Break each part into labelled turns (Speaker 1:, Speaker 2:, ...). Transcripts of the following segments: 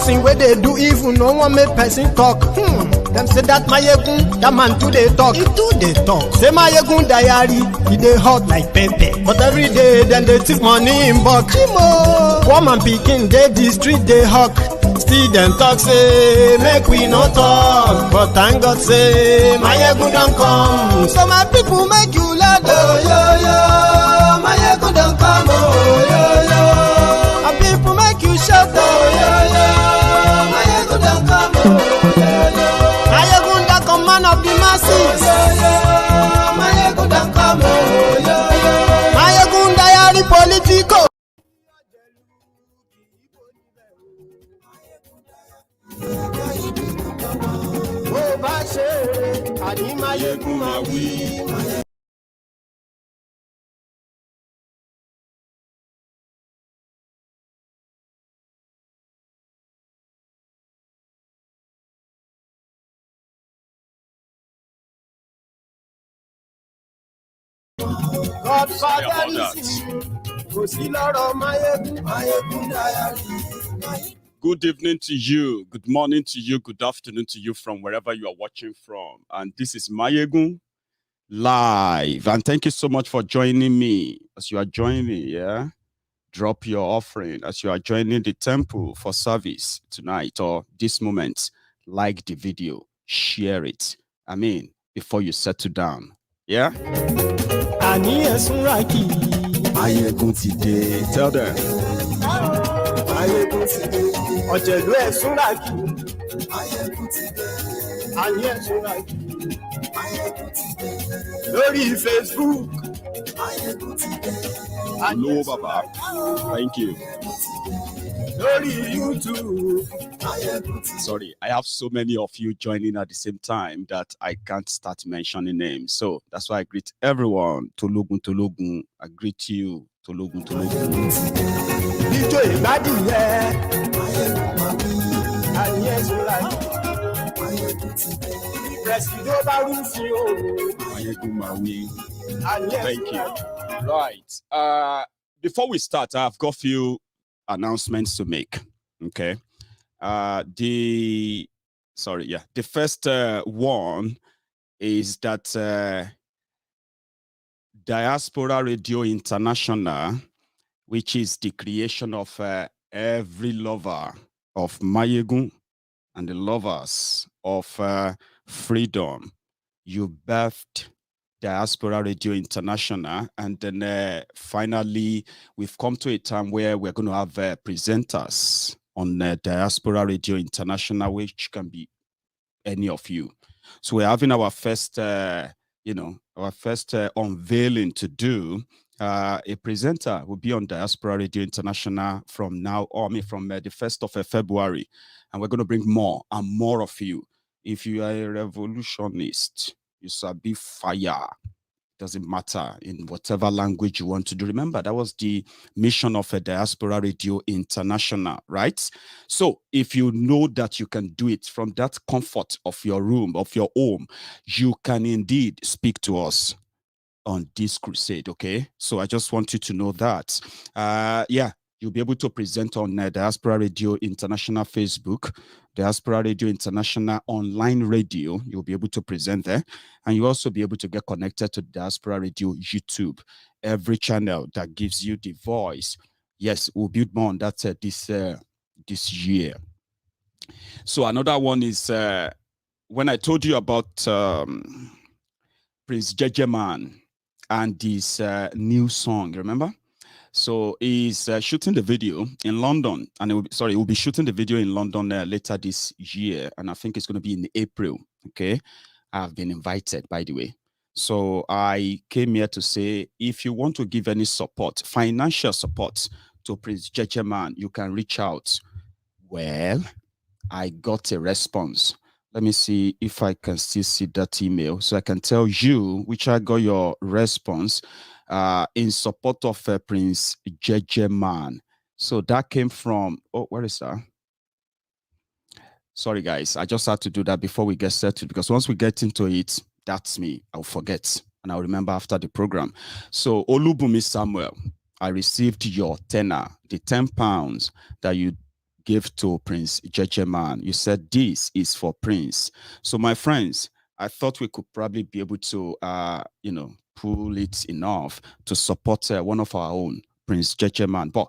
Speaker 1: person where they do evil, no one make person talk. Them say that Maiyegun, that man too they talk. He too they talk. Say MaiyegunDiary, he they hot like pepper. But every day, then they take money in bulk. Woman picking, they the street, they hawk. Still them talk, say, make we no talk. But thank God, say, Maiyegun don't come. So my people make you laugh. Oh, yo, yo, Maiyegun don't come. Oh, yo, yo. And people make you shout. Oh, yo, yo, Maiyegun don't come. Oh, yo, yo. Maiyegun don't come, man of the masses. Oh, yo, yo, Maiyegun don't come. Oh, yo, yo. MaiyegunDiary Politico.
Speaker 2: Good evening to you, good morning to you, good afternoon to you from wherever you are watching from. And this is Maiyegun live. And thank you so much for joining me. As you are joining, yeah, drop your offering. As you are joining the temple for service tonight or this moment, like the video, share it. I mean, before you settle down, yeah? Maiyegun today. Tell them.
Speaker 1: Maiyegun today. Ọ̀jẹ̀lú ẹ̀sùn ràkì. Maiyegun today. Àní ẹ̀sùn ràkì. Maiyegun today. Lórí Facebook. Maiyegun today.
Speaker 2: Hello, Baba. Thank you.
Speaker 1: Lórí YouTube.
Speaker 2: Sorry, I have so many of you joining at the same time that I can't start mentioning names. So that's why I greet everyone. Tologun, Tologun. I greet you. Tologun, Tologun. Thank you. Right. Before we start, I've got a few announcements to make. Okay. The first one is that Diaspora Radio International, which is the creation of every lover of Maiyegun and the lovers of freedom. You birthed Diaspora Radio International, and then finally we've come to a time where we're going to have presenters on Diaspora Radio International, which can be any of you. So we're having our first unveiling to do. A presenter will be on Diaspora Radio International from now on, from the 1st of February. And we're going to bring more and more of you. If you are a revolutionist, you shall be fire. Doesn't matter in whatever language you want to do. Remember, that was the mission of a Diaspora Radio International, right? So if you know that you can do it from that comfort of your room, of your home, you can indeed speak to us on this crusade, okay? So I just want you to know that. You'll be able to present on Diaspora Radio International Facebook, Diaspora Radio International online radio. You'll be able to present there. And you'll also be able to get connected to Diaspora Radio YouTube. Every channel that gives you the voice. Yes, we'll build more on that this year. So another one is when I told you about Prince Jejeman and his new song, remember? So he's shooting the video in London, and we'll be shooting the video in London later this year, and I think it's going to be in April. Okay, I've been invited, by the way. So I came here to say, if you want to give any support, financial support to Prince Jejeman, you can reach out. Well, I got a response. Let me see if I can still see that email, so I can tell you which I got your response. In support of Prince Jejeman. So that came from, where is that? Sorry, guys. I just had to do that before we get started, because once we get into it, that's me. I'll forget, and I'll remember after the program. So, Olubumi Samuel, I received your tenner, the £10 that you gave to Prince Jejeman. You said this is for Prince. So my friends, I thought we could probably be able to, pull it enough to support one of our own, Prince Jejeman. But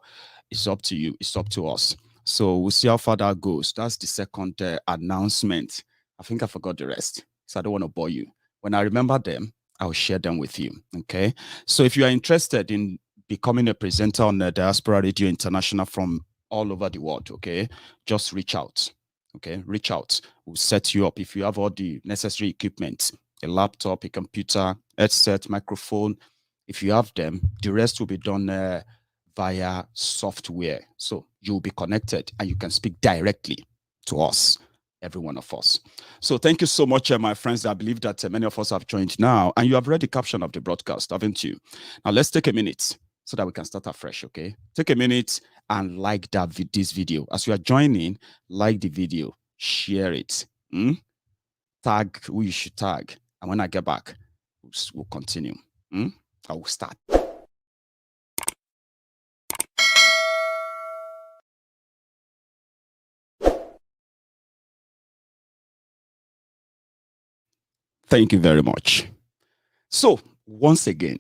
Speaker 2: it's up to you. It's up to us. So we'll see how far that goes. That's the second announcement. I think I forgot the rest, so I don't want to bore you. When I remember them, I'll share them with you. Okay. So if you are interested in becoming a presenter on Diaspora Radio International from all over the world, okay, just reach out. Okay, reach out. We'll set you up if you have all the necessary equipment, a laptop, a computer, headset, microphone. If you have them, the rest will be done via software. So you'll be connected and you can speak directly to us, every one of us. So thank you so much, my friends. I believe that many of us have joined now, and you have read the caption of the broadcast, haven't you? Now let's take a minute so that we can start afresh, okay? Take a minute and like this video. As you are joining, like the video, share it, tag who you should tag. And when I get back, we'll continue. I will start. Thank you very much. So once again,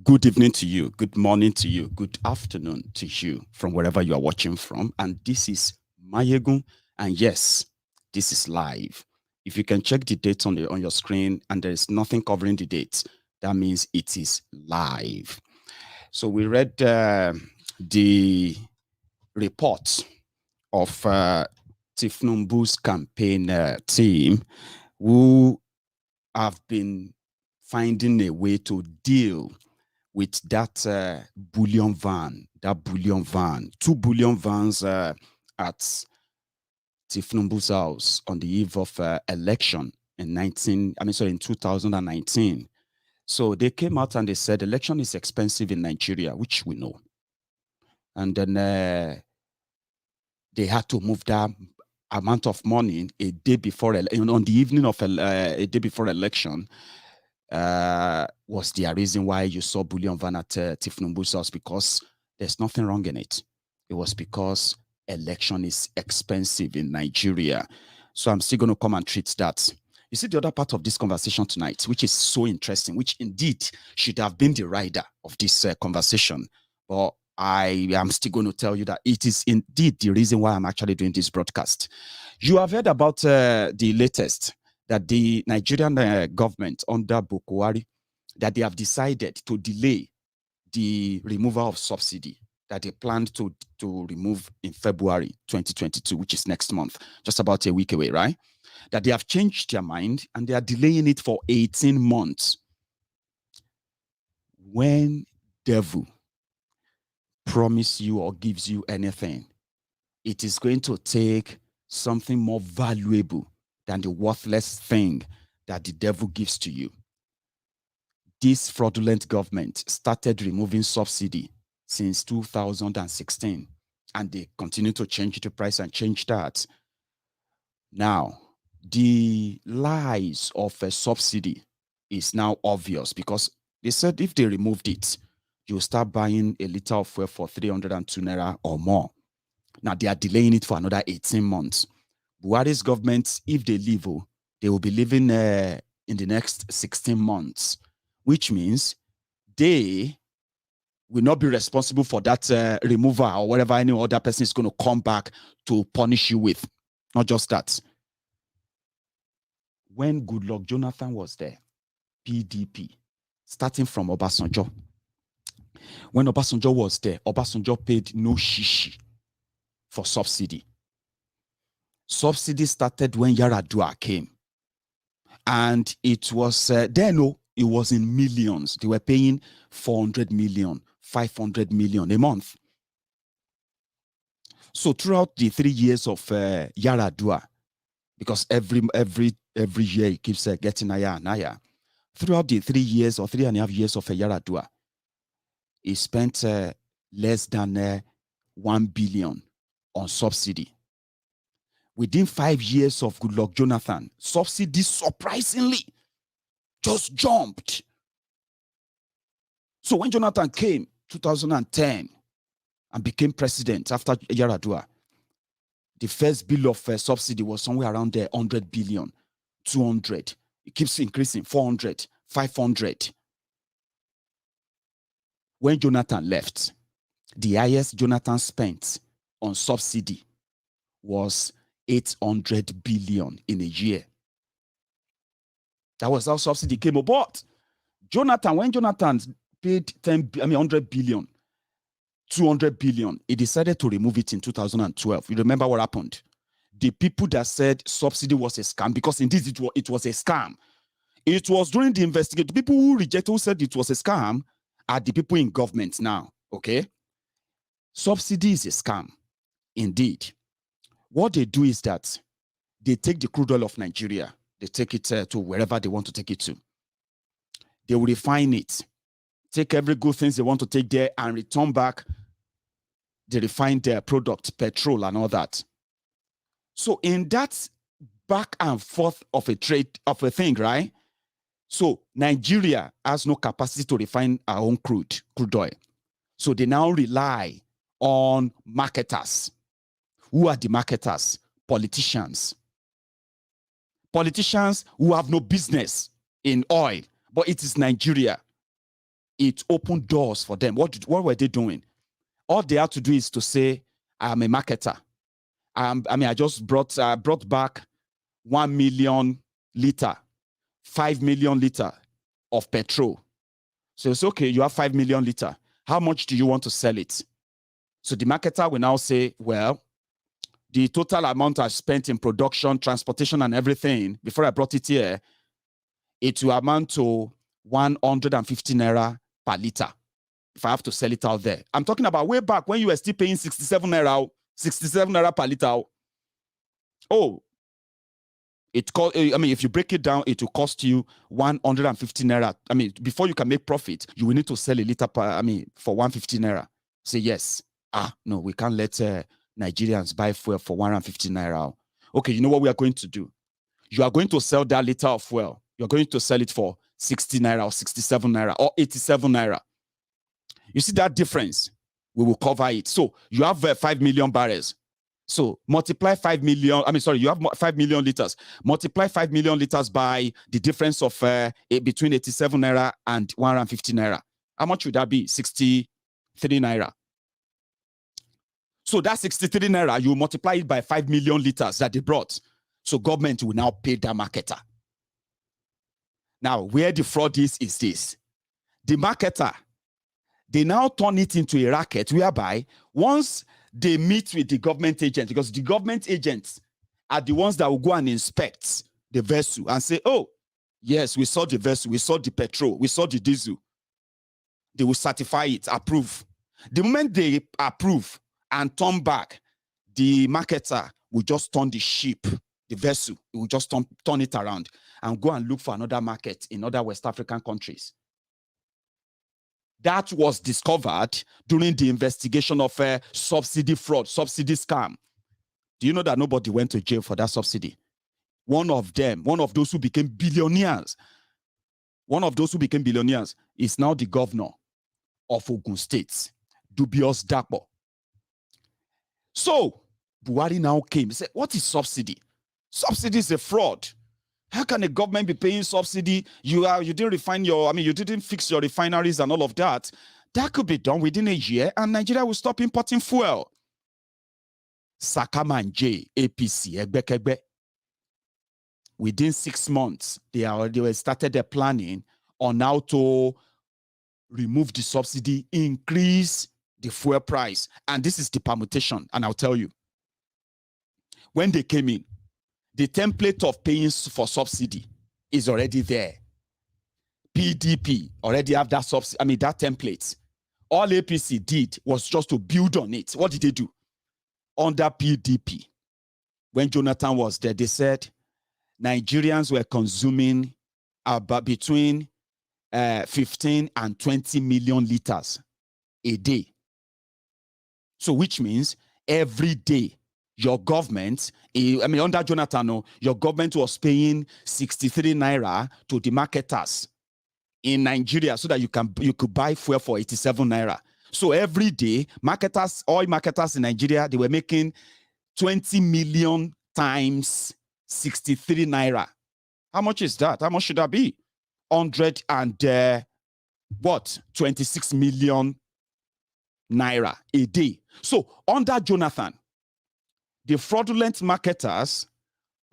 Speaker 2: good evening to you, good morning to you, good afternoon to you from wherever you are watching from. And this is Maiyegun, and yes, this is live. If you can check the date on your screen and there is nothing covering the date, that means it is live. So we read the report of Tinubu's campaign team, who have been finding a way to deal with that bullion van, 2 bullion vans at Tinubu's house on the eve of election in 2019. So they came out and they said election is expensive in Nigeria, which we know. And then they had to move that amount of money a day before, on the evening of a day before election. Was the reason why you saw bullion van at Tinubu's house, because there's nothing wrong in it. It was because election is expensive in Nigeria. So I'm still going to come and treat that. You see the other part of this conversation tonight, which is so interesting, which indeed should have been the rider of this conversation. But I am still going to tell you that it is indeed the reason why I'm actually doing this broadcast. You have heard about the latest, that the Nigerian government under Buhari, that they have decided to delay the removal of subsidy that they planned to remove in February 2022, which is next month, just about a week away, right? That they have changed their mind and they are delaying it for 18 months. When devil promise you or gives you anything, it is going to take something more valuable than the worthless thing that the devil gives to you. This fraudulent government started removing subsidy since 2016, and they continue to change the price and change that. Now, the lies of a subsidy is now obvious, because they said if they removed it, you start buying a liter of fuel for 302 naira or more. Now they are delaying it for another 18 months. Buhari's government, if they leave, they will be living in the next 16 months, which means they will not be responsible for that removal or whatever any other person is going to come back to punish you with. Not just that. When Goodluck Jonathan was there, PDP, starting from Obasanjo, when Obasanjo was there, Obasanjo paid no shishi for subsidy. Subsidy started when Yaradua came. And it was, then it was in millions. They were paying 400 million, 500 million a month. So throughout the 3 years of Yaradua, because every year it keeps getting higher and higher, throughout the 3 years or 3.5 years of Yaradua, he spent less than 1 billion on subsidy. Within 5 years of Goodluck Jonathan, subsidy surprisingly just jumped. So when Jonathan came, 2010, and became president after Yaradua, The first bill of subsidy was somewhere around there, 100 billion, 200. It keeps increasing, 400, 500. When Jonathan left, the highest Jonathan spent on subsidy was 800 billion in a year. That was how subsidy came about. When Jonathan paid 100 billion, 200 billion, he decided to remove it in 2012. You remember what happened? The people that said subsidy was a scam, because indeed it was a scam. It was during the investigation. The people who rejected, who said it was a scam, are the people in government now, okay? Subsidy is a scam, indeed. What they do is that they take the crude oil of Nigeria, they take it to wherever they want to take it to. They will refine it, take every good things they want to take there and return back the refined product, petrol and all that. So in that back and forth of a trade, of a thing, right? So Nigeria has no capacity to refine our own crude oil. So they now rely on marketers. Who are the marketers? Politicians. Politicians who have no business in oil, but it is Nigeria. It opened doors for them. What were they doing? All they had to do is to say, I'm a marketer. I just brought back 1 million liter, 5 million liter of petrol. So it's okay, you have 5 million liter. How much do you want to sell it? So the marketer will now say, well, the total amount I spent in production, transportation, and everything before I brought it here, it will amount to 150 naira per liter if I have to sell it out there. I'm talking about way back when you were still paying 67 naira per liter. Oh, if you break it down, it will cost you 150 naira. Before you can make profit, you will need to sell a liter for 150 naira. Say yes. No, we can't let Nigerians buy fuel for 150 naira. Okay, you know what we are going to do? You are going to sell that liter of fuel. You're going to sell it for 60 naira or 67 naira or 87 naira. You see that difference? We will cover it. So you have 5 million barrels. So multiply 5 million. You have 5 million liters. Multiply 5 million liters by the difference of between 87 naira and 150 naira. How much would that be? 63 naira. So that 63 naira, you multiply it by 5 million liters that they brought. So government will now pay that marketer. Now, where the fraud is this. The marketer, they now turn it into a racket whereby once they meet with the government agent, because the government agents are the ones that will go and inspect the vessel and say, oh, yes, we saw the vessel, we saw the petrol, we saw the diesel. They will certify it, approve. The moment they approve and turn back, the marketer will just turn the ship, the vessel, it will just turn it around and go and look for another market in other West African countries. That was discovered during the investigation of subsidy fraud, subsidy scam. Do you know that nobody went to jail for that subsidy? One of those who became billionaires, is now the governor of Ogun State, Dubious Dapo. So Buhari now came. He said, what is subsidy? Subsidy is a fraud. How can a government be paying subsidy? You didn't you didn't fix your refineries and all of that. That could be done within a year and Nigeria will stop importing fuel. Sakama and J, APC, Egbekegbe. Within 6 months, they started their planning on how to remove the subsidy, increase the fuel price. And this is the permutation. And I'll tell you, when they came in, the template of paying for subsidy is already there. PDP already have that subsidy, that template. All APC did was just to build on it. What did they do? Under PDP, when Jonathan was there, they said Nigerians were consuming about between 15 and 20 million liters a day. So which means every day, your government, under Jonathan, your government was paying 63 naira to the marketers in Nigeria so that you could buy fuel for 87 naira. So every day, oil marketers in Nigeria, they were making 20 million times 63 naira. How much is that? How much should that be? 100 and what? 26 million naira a day. So under Jonathan, the fraudulent marketers,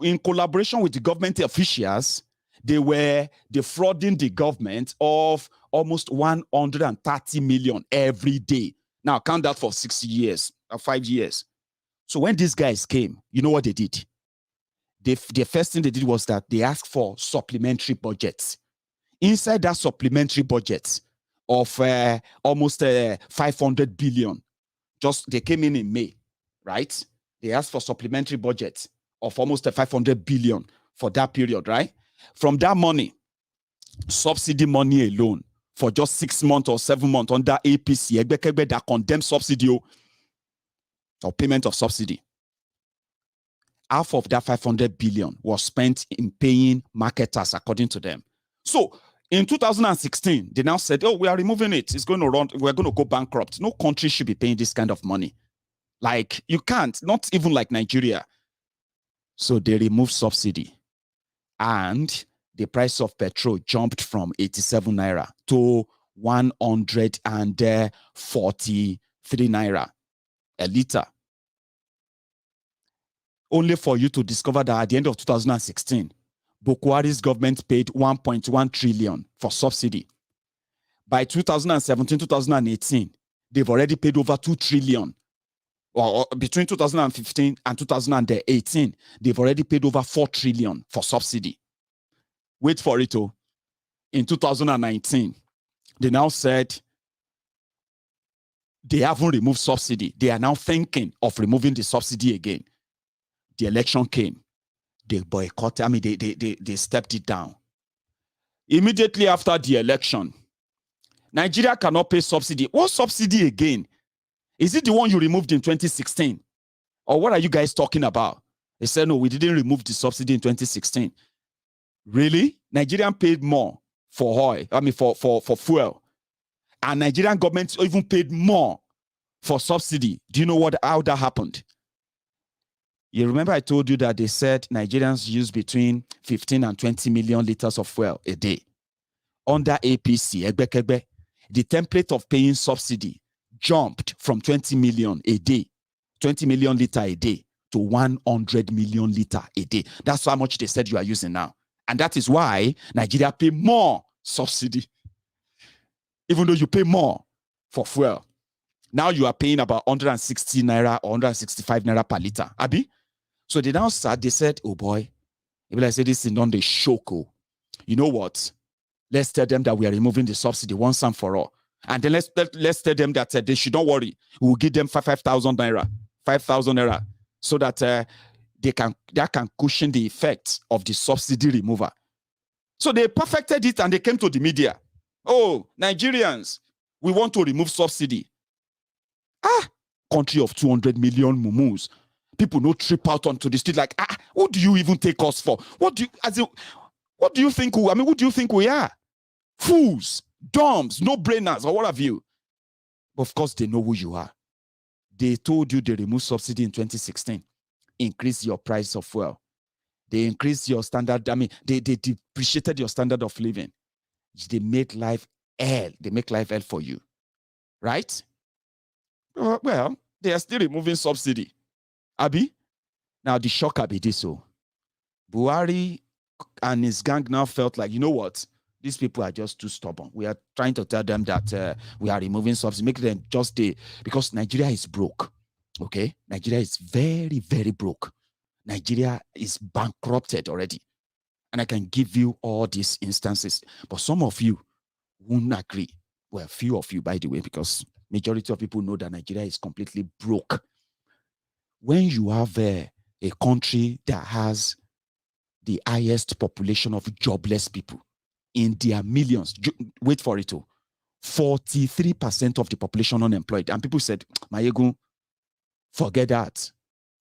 Speaker 2: in collaboration with the government officials, they were defrauding the government of almost 130 million every day. Now count that for 6 years or 5 years. So when these guys came, you know what they did? The first thing they did was that they asked for supplementary budgets. Inside that supplementary budget of almost 500 billion, just they came in May, right? They asked for supplementary budget of almost 500 billion for that period, right? From that money, subsidy money alone, for just 6 months or 7 months under APC, that condemned subsidy or payment of subsidy. Half of that 500 billion was spent in paying marketers, according to them. So in 2016, they now said, oh, we are removing it. It's going to run. We're going to go bankrupt. No country should be paying this kind of money. Like, you can't, not even like Nigeria. So they removed subsidy. And the price of petrol jumped from 87 naira to 143 naira a liter. Only for you to discover that at the end of 2016, Buhari's government paid 1.1 trillion for subsidy. By 2017, 2018, they've already paid over 2 trillion. Or between 2015 and 2018, they've already paid over 4 trillion for subsidy. Wait for it, oh. In 2019, they now said they haven't removed subsidy. They are now thinking of removing the subsidy again. The election came. They boycotted, they stepped it down. Immediately after the election, Nigeria cannot pay subsidy. What subsidy again? Is it the one you removed in 2016? Or what are you guys talking about? They said, no, we didn't remove the subsidy in 2016. Really? Nigerian paid more for oil, for fuel. And Nigerian government even paid more for subsidy. Do you know how that happened? You remember I told you that they said Nigerians use between 15 and 20 million liters of fuel a day. Under APC, the template of paying subsidy jumped from 20 million a day, 20 million liter a day, to 100 million liter a day. That's how much they said you are using now. And that is why Nigeria pay more subsidy, even though you pay more for fuel. Now you are paying about 160 naira or 165 naira per liter. Abi? So they now start, they said, oh boy, if I say this is not the shoko, you know what? Let's tell them that we are removing the subsidy once and for all. And then let's tell them that they should not worry. We will give them 5,000 naira, 5,000 naira, so that that can cushion the effect of the subsidy remover. So they perfected it and they came to the media. Oh, Nigerians, we want to remove subsidy. Country of 200 million mumus. People no trip out onto the street like, what do you even take us for? What do you think who do you think we are? Fools, dumbs, no brainers, or what have you? But of course, they know who you are. They told you they removed subsidy in 2016, increase your price of fuel. They increased your standard, they depreciated your standard of living. They make life hell. They make life hell for you. Right? Well, they are still removing subsidy. Abi? Now the shocker be this. So Buhari and his gang now felt like, you know what? These people are just too stubborn. We are trying to tell them that we are removing subsidy, make them just because Nigeria is broke. Okay? Nigeria is very, very broke. Nigeria is bankrupted already. And I can give you all these instances. But some of you won't agree. Well, few of you, by the way, because majority of people know that Nigeria is completely broke. When you have a country that has the highest population of jobless people in their millions, wait for it, 43% of the population unemployed. And people said, Maiyegun, forget that.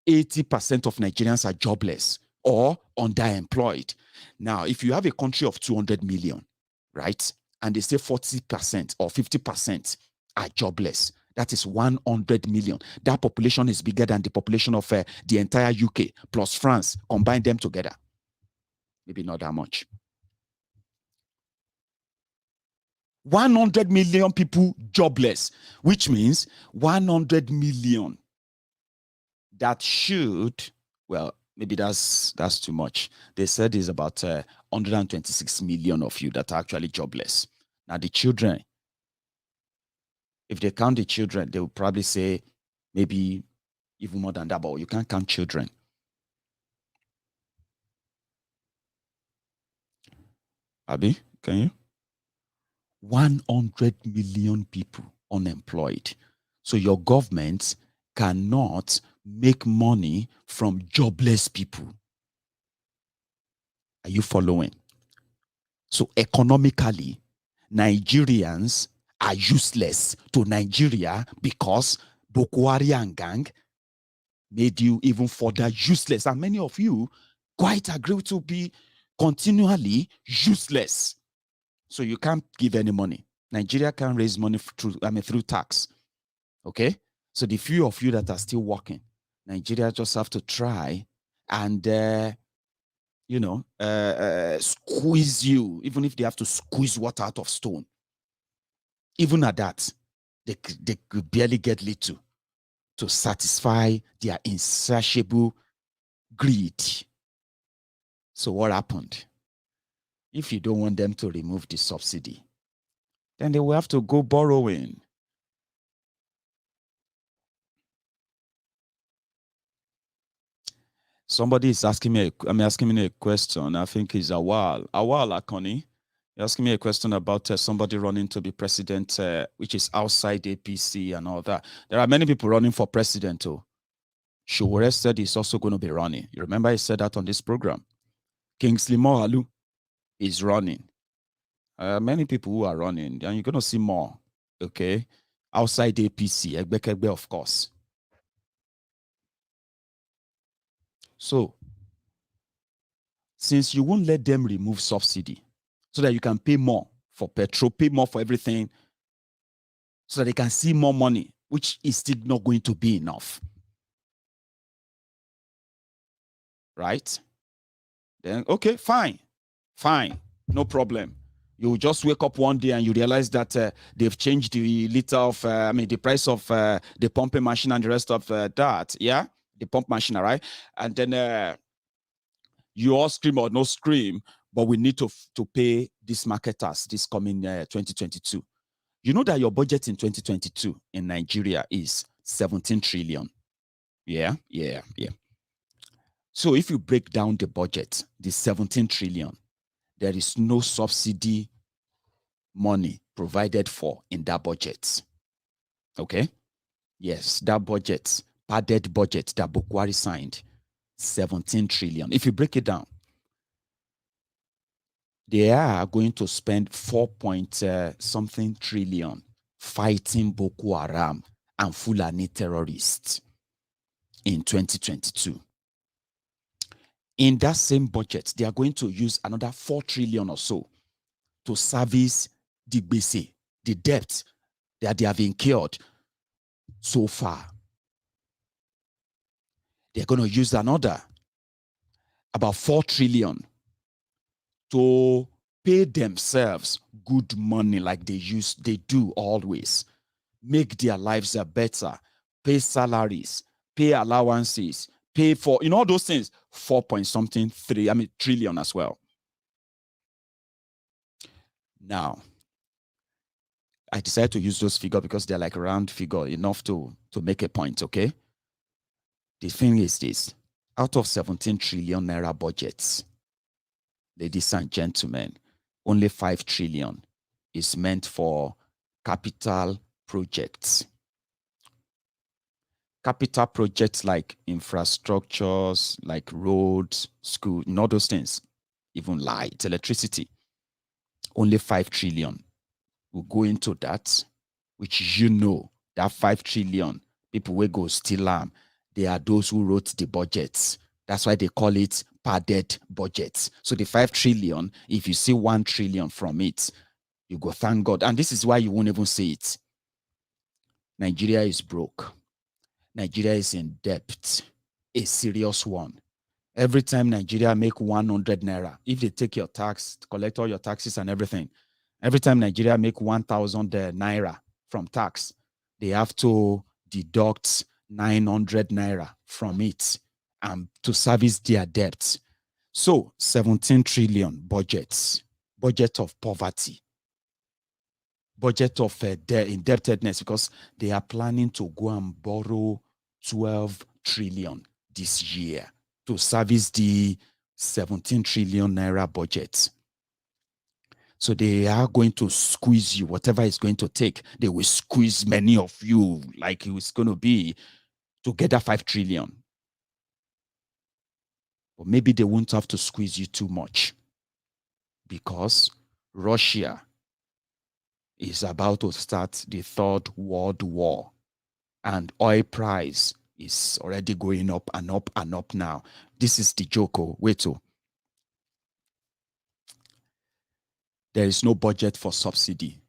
Speaker 2: 80% of Nigerians are jobless or underemployed. Now, if you have a country of 200 million, right, and they say 40% or 50% are jobless, That is 100 million. That population is bigger than the population of the entire UK plus France. Combine them together. Maybe not that much. 100 million people jobless, which means 100 million that should, well, maybe that's too much. They said there's about 126 million of you that are actually jobless. Now the children, if they count the children, they will probably say maybe even more than that, but you can't count children. Abi, can you? 100 million people unemployed. So your government cannot make money from jobless people. Are you following? So economically, Nigerians are useless to Nigeria because Boko Haram gang made you even further useless. And many of you quite agree to be continually useless. So you can't give any money. Nigeria can't raise money through tax. Okay? So the few of you that are still working, Nigeria just have to try and, squeeze you, even if they have to squeeze water out of stone. Even at that, they could barely get little to satisfy their insatiable greed. So what happened? If you don't want them to remove the subsidy, then they will have to go borrowing. Somebody is asking me, asking me a question. I think it's Awal Akoni. You're asking me a question about somebody running to be president, which is outside APC and all that. There are many people running for president too. Showore said he's also going to be running. You remember he said that on this program. Kingsley Mohalu is running. Many people who are running, and you're going to see more, okay? Outside APC, Egbekegbe, of course. So, since you won't let them remove subsidy so that you can pay more for petrol, pay more for everything, so that they can see more money, which is still not going to be enough. Right? Then, okay, fine, no problem. You just wake up one day and you realize that they've changed the liter of, the price of the pumping machine and the rest of that, yeah? The pump machine, right? And then you all scream or no scream, but we need to pay these marketers this coming 2022. You know that your budget in 2022 in Nigeria is 17 trillion. Yeah. So if you break down the budget, the 17 trillion, there is no subsidy money provided for in that budget. Okay? Yes, that budget, padded budget that Bukwari signed, 17 trillion. If you break it down, they are going to spend 4-something trillion fighting Boko Haram and Fulani terrorists in 2022. In that same budget, they are going to use another 4 trillion or so to service the BC, the debt that they have incurred so far. They're going to use another about 4 trillion to pay themselves good money like they do always. Make their lives better, pay salaries, pay allowances, pay for, all those things, 4-something trillion as well. Now, I decided to use those figures because they're like a round figure, enough to make a point, okay? The thing is this, out of 17 trillion naira budgets, ladies and gentlemen, only 5 trillion is meant for capital projects. Capital projects like infrastructures, like roads, schools, all those things, even light, electricity. Only 5 trillion will go into that, which that 5 trillion, people will go steal. They are those who wrote the budgets. That's why they call it padded budgets. So the 5 trillion, if you see 1 trillion from it, you go thank God. And this is why you won't even see it. Nigeria is broke. Nigeria is in debt, a serious one. Every time Nigeria make 100 naira, if they take your tax, collect all your taxes and everything, every time Nigeria make 1,000 naira from tax, they have to deduct 900 naira from it to service their debts. So 17 trillion budget of poverty, budget of indebtedness, because they are planning to go and borrow 12 trillion this year to service the 17 trillion naira budget. So they are going to squeeze you, whatever it's going to take. They will squeeze many of you like it's going to be to get that 5 trillion. But maybe they won't have to squeeze you too much because Russia is about to start the Third World War, and oil price is already going up and up and up now. This is the joke. Wait. There is no budget for subsidy.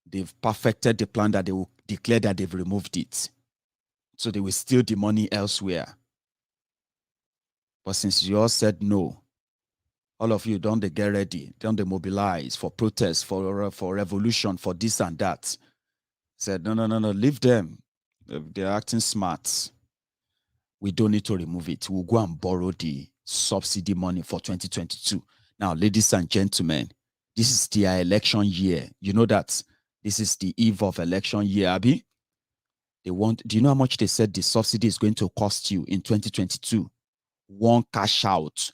Speaker 2: They've perfected the plan that they will declare that they've removed it. So they will steal the money elsewhere. But since you all said no, all of you don't they get ready, don't they mobilize for protests, for revolution, for this and that. Said, no, leave them. They're acting smart. We don't need to remove it. We'll go and borrow the subsidy money for 2022. Now, ladies and gentlemen, this is their election year. You know that this is the eve of election year, Abby. Do you know how much they said the subsidy is going to cost you in 2022? One cash out,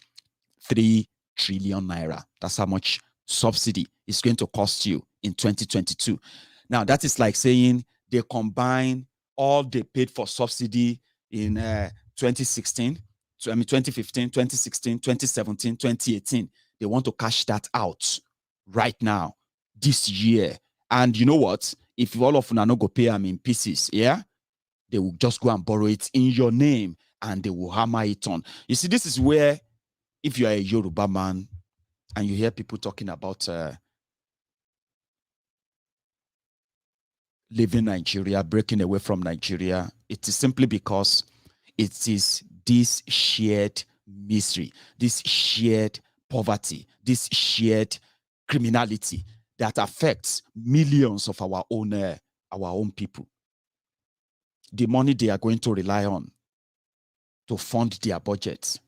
Speaker 2: 3 trillion naira. That's how much subsidy is going to cost you in 2022. Now, that is like saying they combine all they paid for subsidy in 2016, 2015, 2016, 2017, 2018. They want to cash that out right now, this year. And you know what? If all of them are not going to pay them in pieces, yeah, they will just go and borrow it in your name and they will hammer it on. You see, this is where, if you are a Yoruba man and you hear people talking about leaving Nigeria, breaking away from Nigeria, it is simply because it is this shared misery, this shared poverty, this shared criminality that affects millions of our own people. The money they are going to rely on to fund their budgets,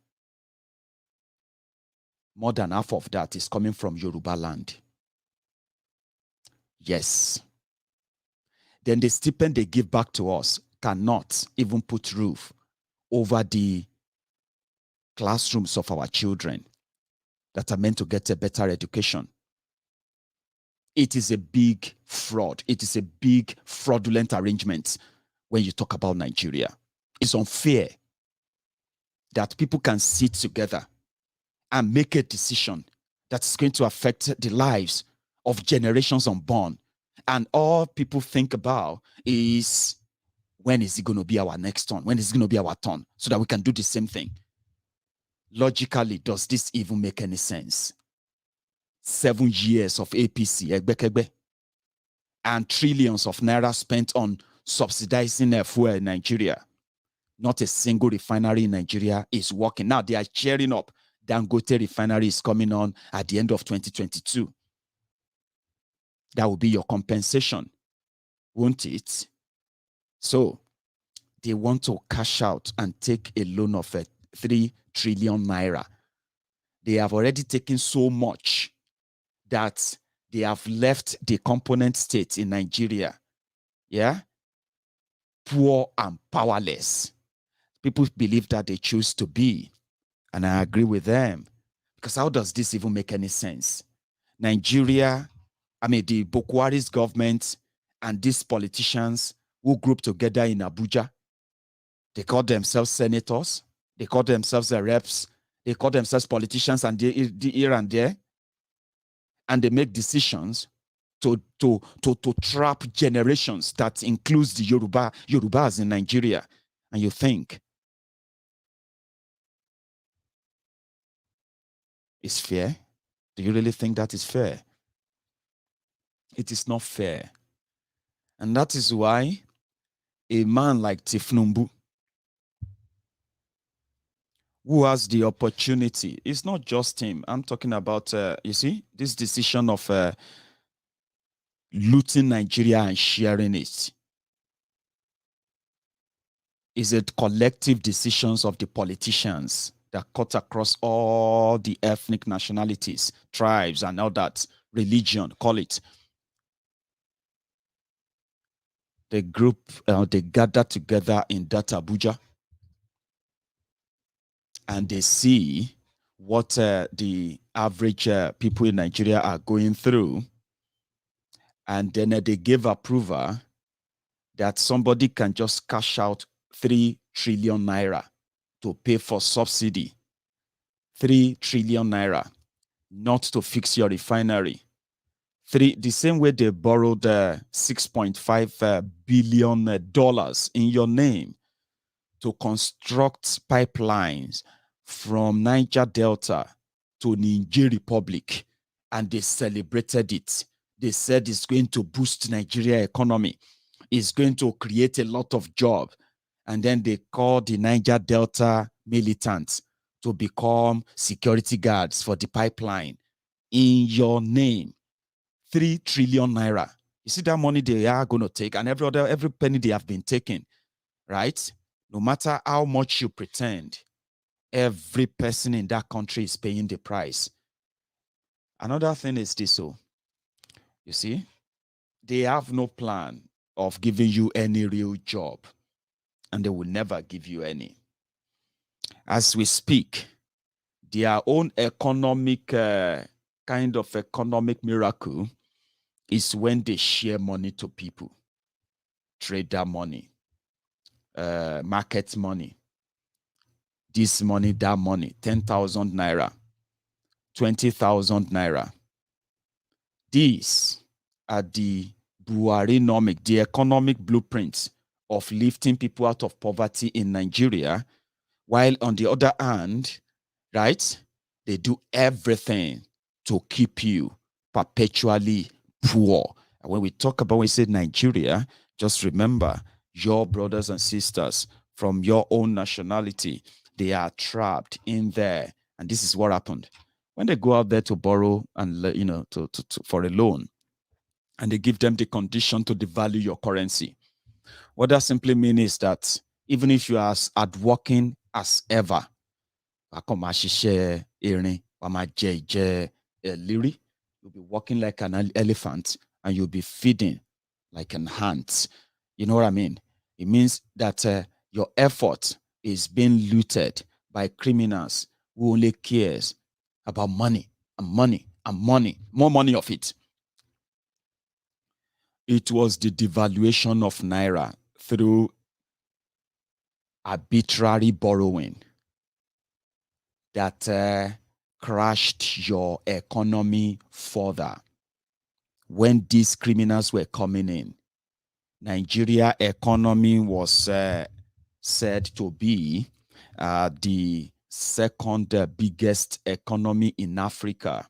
Speaker 2: more than half of that is coming from Yoruba land. Yes. Then the stipend they give back to us cannot even put roof over the classrooms of our children that are meant to get a better education. It is a big fraud. It is a big fraudulent arrangement when you talk about Nigeria. It's unfair that people can sit together and make a decision that's going to affect the lives of generations unborn. And all people think about is, when is it going to be our next turn? When is it going to be our turn? So that we can do the same thing. Logically, does this even make any sense? 7 years of APC, and trillions of naira spent on subsidizing fuel in Nigeria. Not a single refinery in Nigeria is working. Now they are cheering up. Dangote refinery is coming on at the end of 2022. That will be your compensation, won't it? So they want to cash out and take a loan of 3 trillion naira. They have already taken so much that they have left the component states in Nigeria, poor and powerless. People believe that they choose to be, and I agree with them. Because how does this even make any sense? Nigeria, the Bukwari's government and these politicians who group together in Abuja, they call themselves senators, they call themselves the reps, they call themselves politicians, and they here and there, and they make decisions to trap generations that includes the Yorubas in Nigeria. And you think it's fair? Do you really think that is fair? It is not fair. And that is why a man like Tinubu, who has the opportunity, it's not just him. I'm talking about, you see, this decision of looting Nigeria and sharing it is a collective decisions of the politicians that cut across all the ethnic nationalities, tribes, and all that, religion, call it. The group, they gather together in that Abuja, and they see what the average people in Nigeria are going through, and then they give approval that somebody can just cash out 3 trillion naira to pay for subsidy. 3 trillion naira, not to fix your refinery. The same way they borrowed $6.5 billion in your name to construct pipelines from Niger Delta to Niger Republic, and they celebrated it. They said it's going to boost Nigeria economy. It's going to create a lot of jobs. And then they called the Niger Delta militants to become security guards for the pipeline in your name. 3 trillion naira. You see that money they are going to take, and every penny they have been taking, right? No matter how much you pretend, every person in that country is paying the price. Another thing is this, so you see, they have no plan of giving you any real job, and they will never give you any. As we speak, their own economic kind of economic miracle is when they share money to people, trader money, market money, this money, that money, 10,000 naira, 20,000 naira. These are the Buharinomic, the economic blueprints of lifting people out of poverty in Nigeria, while on the other hand, right, they do everything to keep you perpetually poor. And when we talk about, when we say Nigeria, just remember your brothers and sisters from your own nationality, they are trapped in there. And this is what happened. When they go out there to borrow and, you know, for a loan, and they give them the condition to devalue your currency. What that simply means is that even if you are as hardworking as ever, you'll be walking like an elephant and you'll be feeding like an ant. You know what I mean? It means that your effort is being looted by criminals who only cares about money and money and money, more money of it. It was the devaluation of Naira through arbitrary borrowing that crashed your economy further. When these criminals were coming in, Nigeria economy was said to be the second biggest economy in Africa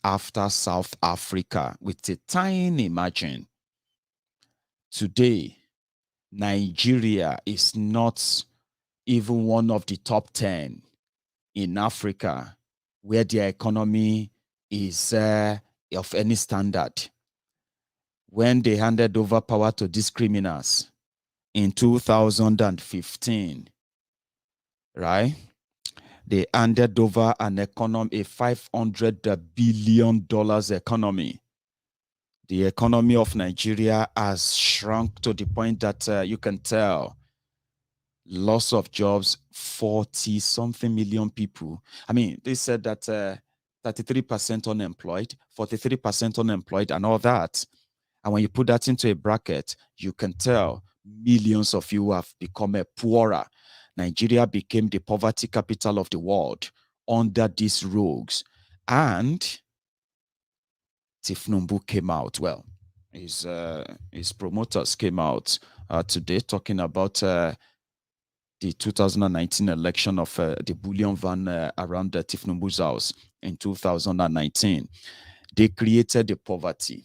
Speaker 2: after South Africa, with a tiny margin. Today, Nigeria is not even one of the top 10 in Africa where their economy is of any standard. When they handed over power to these criminals in 2015, right? They handed over an economy, a $500 billion economy. The economy of Nigeria has shrunk to the point that you can tell loss of jobs, 40-something million people. I mean, they said that 33% unemployed, 43% unemployed, and all that. And when you put that into a bracket, you can tell millions of you have become poorer. Nigeria became the poverty capital of the world under these rogues. And Tinubu came out. Well, his promoters came out today talking about the 2019 election of the Bullion van around Tinubu's house in 2019. They created the poverty.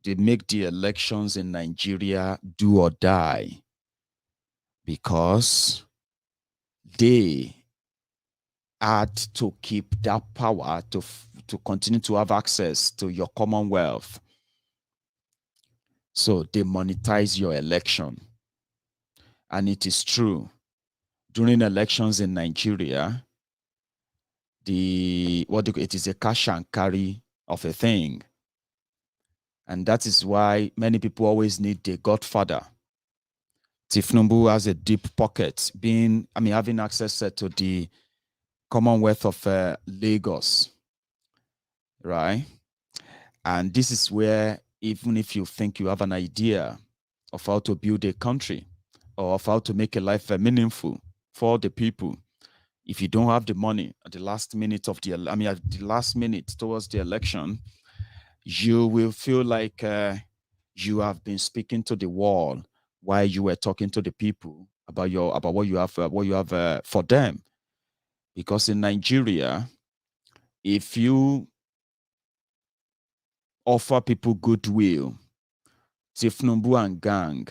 Speaker 2: they make the elections in Nigeria do or die because they had to keep that power to continue to have access to your commonwealth. So they monetize your election. And it is true. During elections in Nigeria, it is a cash and carry of a thing. And that is why many people always need the godfather. Tinubu has a deep pocket, having access to the Commonwealth of Lagos, right? And this is where, even if you think you have an idea of how to build a country or of how to make a life meaningful for the people, if you don't have the money at the last minute of towards the election, you will feel like you have been speaking to the wall while you were talking to the people about what you have for them. Because in Nigeria, if you offer people goodwill, Tinubu and gang,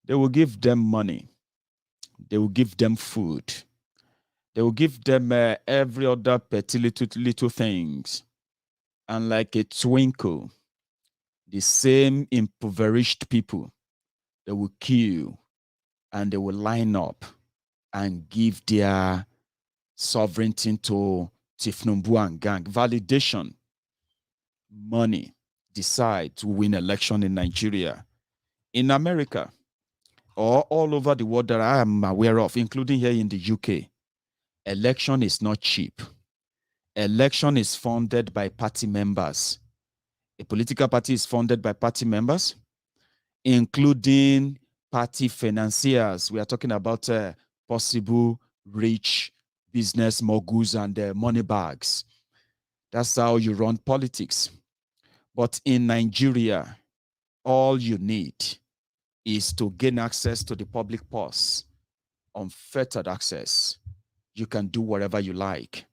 Speaker 2: they will give them money, they will give them food, they will give them every other petty little things, and like a twinkle, the same impoverished people, they will queue and they will line up and give their sovereignty to Tinubu and gang. Validation, money, decide to win election in Nigeria. In America, or all over the world that I am aware of, including here in the UK, election is not cheap. Election is funded by party members. A political party is funded by party members, including party financiers. We are talking about possible rich business moguls and money bags. That's how you run politics. But in Nigeria, all you need is to gain access to the public purse, unfettered access. You can do whatever you like.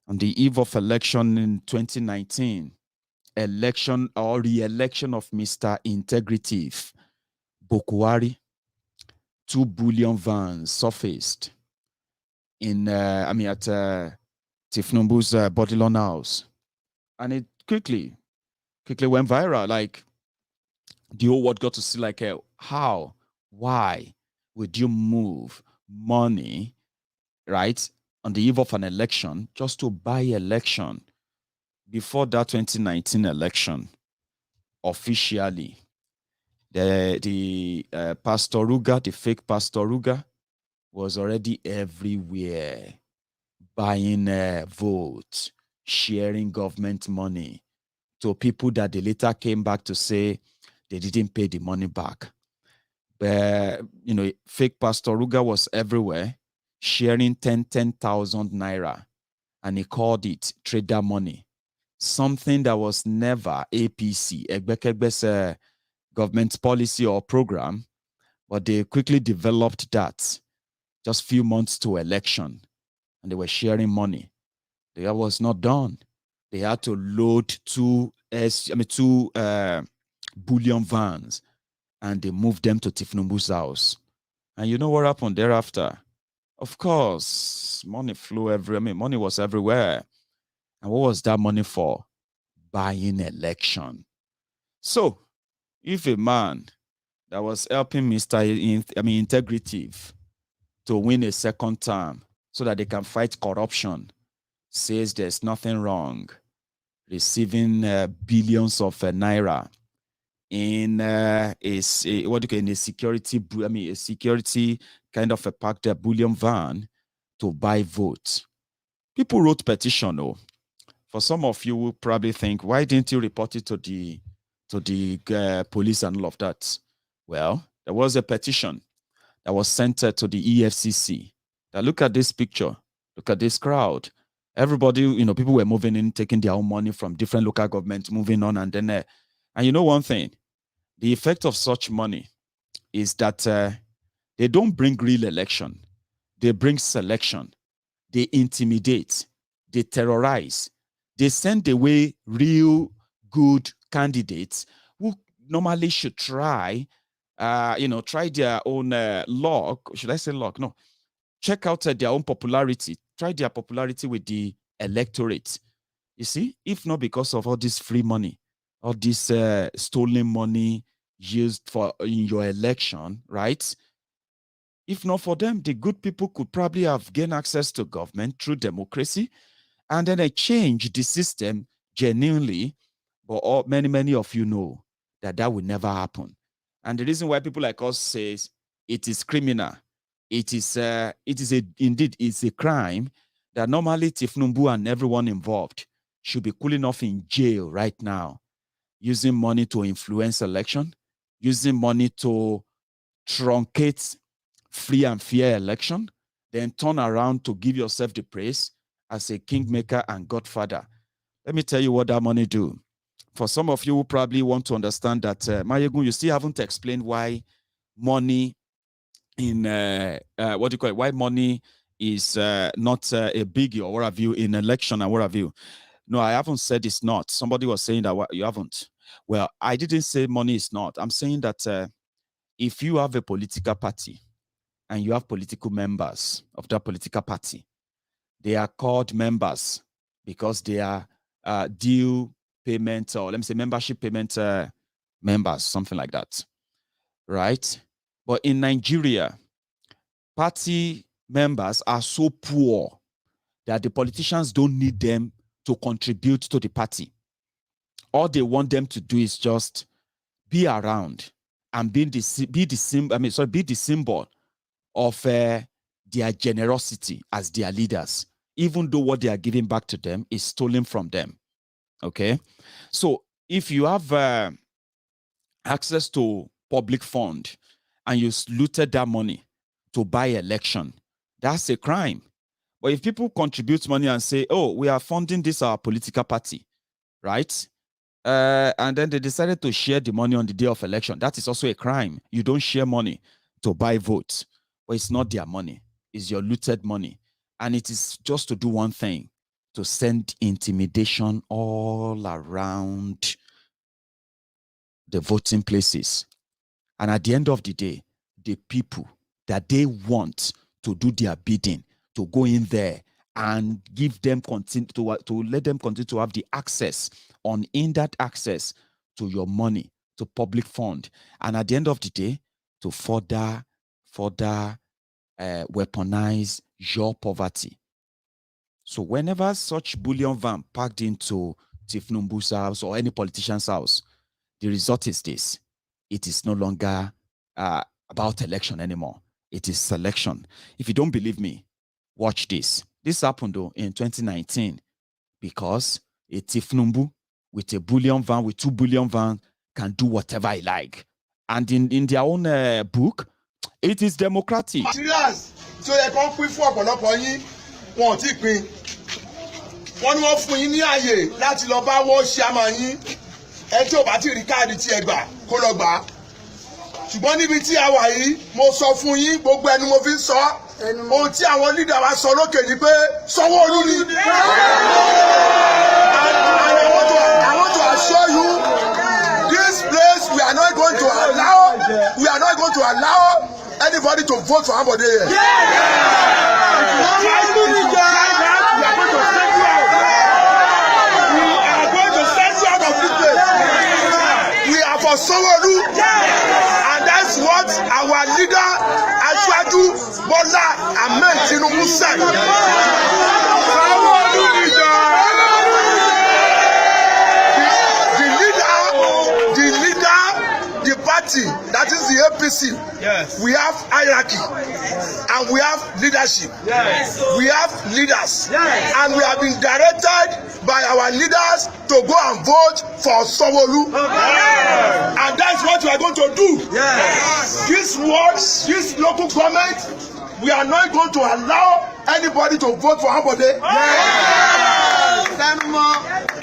Speaker 2: On the eve of election in 2019, election or re-election of Mr. Integrative, Bokwari, 2 Bullion vans surfaced in, at Tinubu's Bullion house. And it quickly went viral. Like, the whole world got to see, like, why would you move money, right, on the eve of an election just to buy election? Before that 2019 election, officially, the Pastor Ruga, the fake Pastor Ruga, was already everywhere, buying votes, sharing government money to people that they later came back to say they didn't pay the money back. But, fake Pastor Ruga was everywhere, sharing 10,000 naira, and he called it trader money. Something that was never APC, Egbekegbe's government policy or program, but they quickly developed that just few months to election, and they were sharing money. That was not done. They had to load 2 Bullion vans, and they moved them to Tinubu's house. And you know what happened thereafter? Of course, money flew everywhere. Money was everywhere. And what was that money for? Buying election. So, if a man that was helping Mr. Integrative to win a second term so that they can fight corruption says there's nothing wrong receiving billions of naira in a security kind of a packed Bullion van to buy votes. People wrote petition. For some of you will probably think, why didn't you report it to the police and all of that? Well, there was a petition that was sent to the EFCC. Now look at this picture. Look at this crowd. Everybody, people were moving in, taking their own money from different local governments, moving on, and then, and you know one thing, the effect of such money is that they don't bring real election. They bring selection. They intimidate. They terrorize. They send away real good candidates normally should try, try their own luck. Should I say luck? No. Check out their own popularity. Try their popularity with the electorate. You see, if not because of all this free money, all this stolen money used in your election, right? If not for them, the good people could probably have gained access to government through democracy, and then they change the system genuinely. But many of you know that will never happen. And the reason why people like us says it is criminal, indeed a crime that normally Tinubu and everyone involved should be cooling off in jail right now, using money to influence election, using money to truncate free and fair election, then turn around to give yourself the praise as a kingmaker and godfather. Let me tell you what that money do. For some of you who probably want to understand that, Maiyegun, you still haven't explained why money in, why money is not a biggie or what have you in election and what have you. No, I haven't said it's not. Somebody was saying that you haven't. Well, I didn't say money is not. I'm saying that if you have a political party and you have political members of that political party, they are called members because they are due payment, or let me say membership payment members, something like that, right? But in Nigeria, party members are so poor that the politicians don't need them to contribute to the party. All they want them to do is just be around and be the symbol of their generosity as their leaders, even though what they are giving back to them is stolen from them. Okay, so if you have access to public fund and you looted that money to buy election, that's a crime. But if people contribute money and say, oh, we are funding this our political party, right? And then they decided to share the money on the day of election, that is also a crime. You don't share money to buy votes, but it's not their money. It's your looted money. And it is just to do one thing, to send intimidation all around the voting places. And at the end of the day, the people that they want to do their bidding, to go in there and give them to let them continue to have the access, unhindered access to your money, to public fund. And at the end of the day, to further weaponize your poverty. So whenever such bullion van packed into Tinubu's house or any politician's house, the result is this. It is no longer about election anymore. It is selection. If you don't believe me, watch this. This happened though in 2019 because a Tinubu with a bullion van, with 2 bullion van, can do whatever he like. And in their own book, it is democratic.
Speaker 3: So they can't put for ọ̀pọ̀lọpọ̀ yín wọn ò tí pín. Wọ́n ní wọ́n fún yín ní àyè láti lọ bá wọ́n ṣe àmà yín. Ẹ tí ò bá ti rí káàdì tí ẹ gbà kó lọ gbà. Ṣùgbọ́n níbi tí a wà yìí, mo sọ fún yín gbogbo ẹnu mo fi ń sọ. Ohun tí àwọn leader wa sọ lókè ni pé Sanwó-Olú ni. And I want to assure you, this place we are not going to allow anybody to vote for Ambode here. We are going to send you out of this place. We are for Sanwó-Olú, and that's what our leader, Asiwaju Bola Ahmed Tinubu said. Sanwó-Olú the party, that is the APC. Yes. We have hierarchy and we have leadership. Yes. We have leaders. Yes. And we have been directed by our leaders to go and vote for Sanwó-Olú. Yes. And that's what we are going to do. Yes. This local government, we are not going to allow anybody to vote for Ambode. Yes.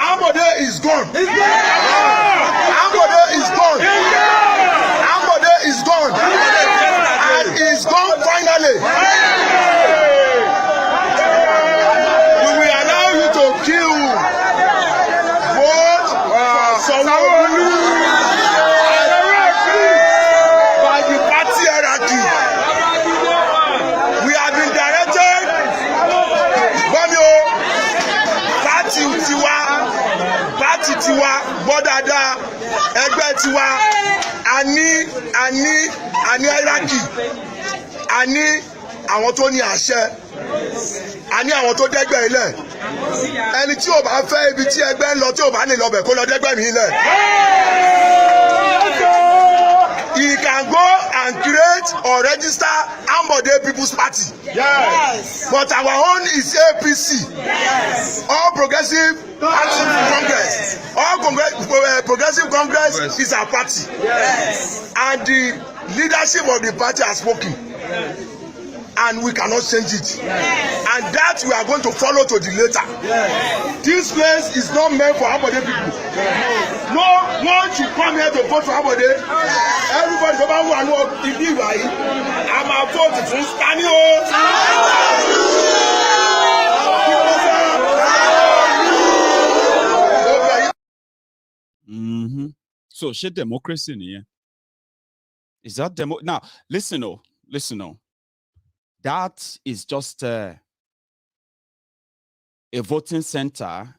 Speaker 3: Ambode is gone. Ambode is gone. Ambode is gone. And is gone finally. We will allow you to kill. Vote for Sanwó-Olú. tiwa a ní hierarchy, a ní àwọn tó ní àṣẹ, a ní àwọn tó dẹ́gbẹ́ ilẹ̀. Ẹni tí ò bá fẹ́ ibi tí ẹgbẹ́ ń lọ tí ò bá lè lọ bẹ̀ kó lọ dẹ́gbẹ́ mi ilẹ̀. He can go and create or register Ambode People's Party. Yes. But our own is APC. Yes. All Progressive Congress. All Progressive Congress is our party. Yes. And the leadership of the party has spoken. And we cannot change it. Yes. And that we are going to follow to the later. Yes. This place is not meant for Ambode people. Yes. No one should come here to vote for Ambode. Yes. Everybody go back and work in the way. I'm a vote for Stanley.
Speaker 2: So, she democracy in here. Is that demo? Now, listen, listen. That is just a voting center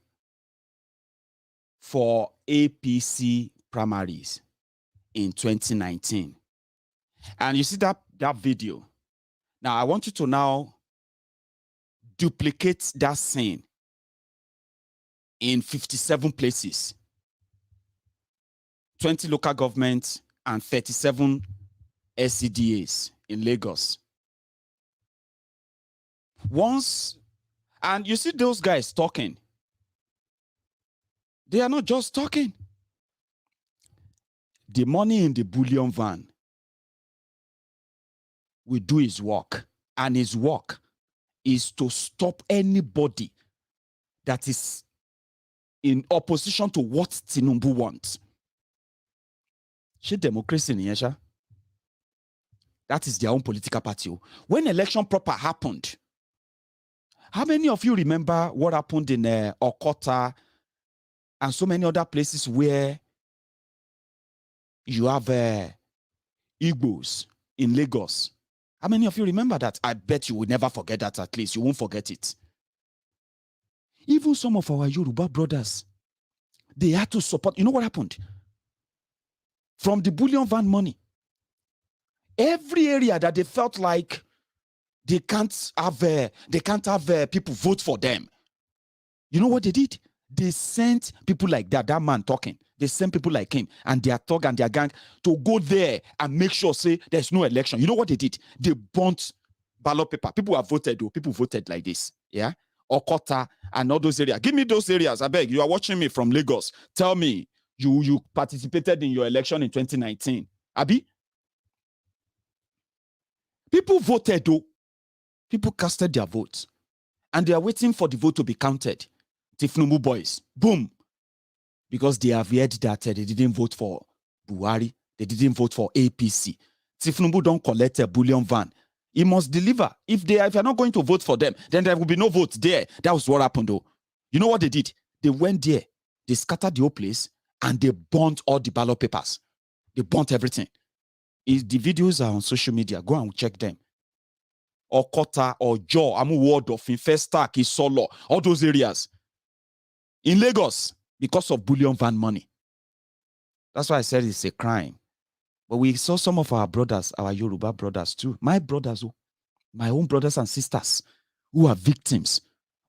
Speaker 2: for APC primaries in 2019. And you see that video. Now, I want you to now duplicate that scene in 57 places, 20 local governments and 37 SCDAs in Lagos. And you see those guys talking. They are not just talking. The money in the bullion van will do his work. And his work is to stop anybody that is in opposition to what Tinubu wants. She democracy in Yesha. That is their own political party. When election proper happened, how many of you remember what happened in Okota and so many other places where you have Igbos in Lagos? How many of you remember that? I bet you will never forget that. At least you won't forget it. Even some of our Yoruba brothers, they had to support. You know what happened? From the bullion van money, every area that they felt like they can't have people vote for them. You know what they did? They sent people like that man talking. They sent people like him and their thug and their gang to go there and make sure, say, there's no election. You know what they did? They burnt ballot paper. People have voted, though. People voted like this. Yeah? Okota and all those areas. Give me those areas. I beg. You are watching me from Lagos. Tell me, you participated in your election in 2019. Abi? People voted, though. People casted their votes. And they are waiting for the vote to be counted. Tinubu boys. Boom. Because they have heard that they didn't vote for Buhari. They didn't vote for APC. Tinubu don't collect a bullion van. He must deliver. If you're not going to vote for them, then there will be no vote there. That was what happened, though. You know what they did? They went there. They scattered the whole place. And they burnt all the ballot papers. They burnt everything. The videos are on social media. Go and check them. Okota, or Jaw, Amu Wardorf, Infestac, Isolo, all those areas. In Lagos, because of bullion van money. That's why I said it's a crime. But we saw some of our brothers, our Yoruba brothers too. My brothers, my own brothers and sisters, who are victims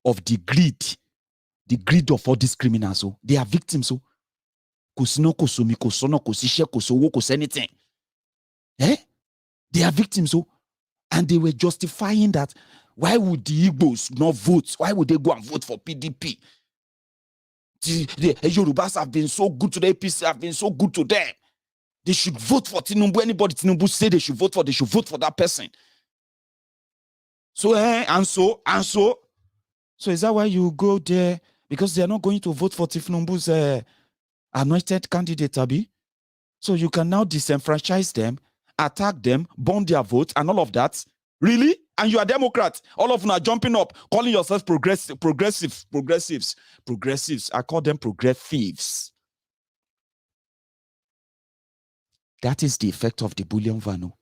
Speaker 2: of the greed of all these criminals. They are victims. Anything. They are victims. And they were justifying that. Why would the Igbos not vote? Why would they go and vote for PDP? The Yorubas have been so good to the APC, have been so good to them. They should vote for Tinubu. Anybody Tinubu say they should vote for that person. So, So is that why you go there? Because they are not going to vote for Tinubu's anointed candidate, Abi? So you can now disenfranchise them, attack them, burn their votes, and all of that. Really? And you are Democrats. All of them are jumping up, calling yourselves progressives. I call them progressives. That is the effect of the bullion van.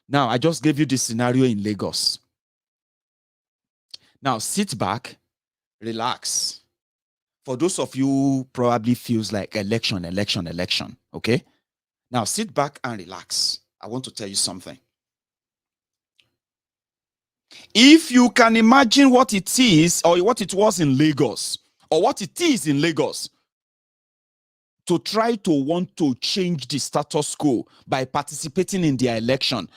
Speaker 2: Now, I just gave you the scenario in Lagos. Now, sit back, relax. for those of you who probably feels like election, okay? Now sit back and relax. I want to tell you something. If you can imagine what it is or what it was in Lagos or what it is in Lagos to try to want to change the status quo by participating in their election,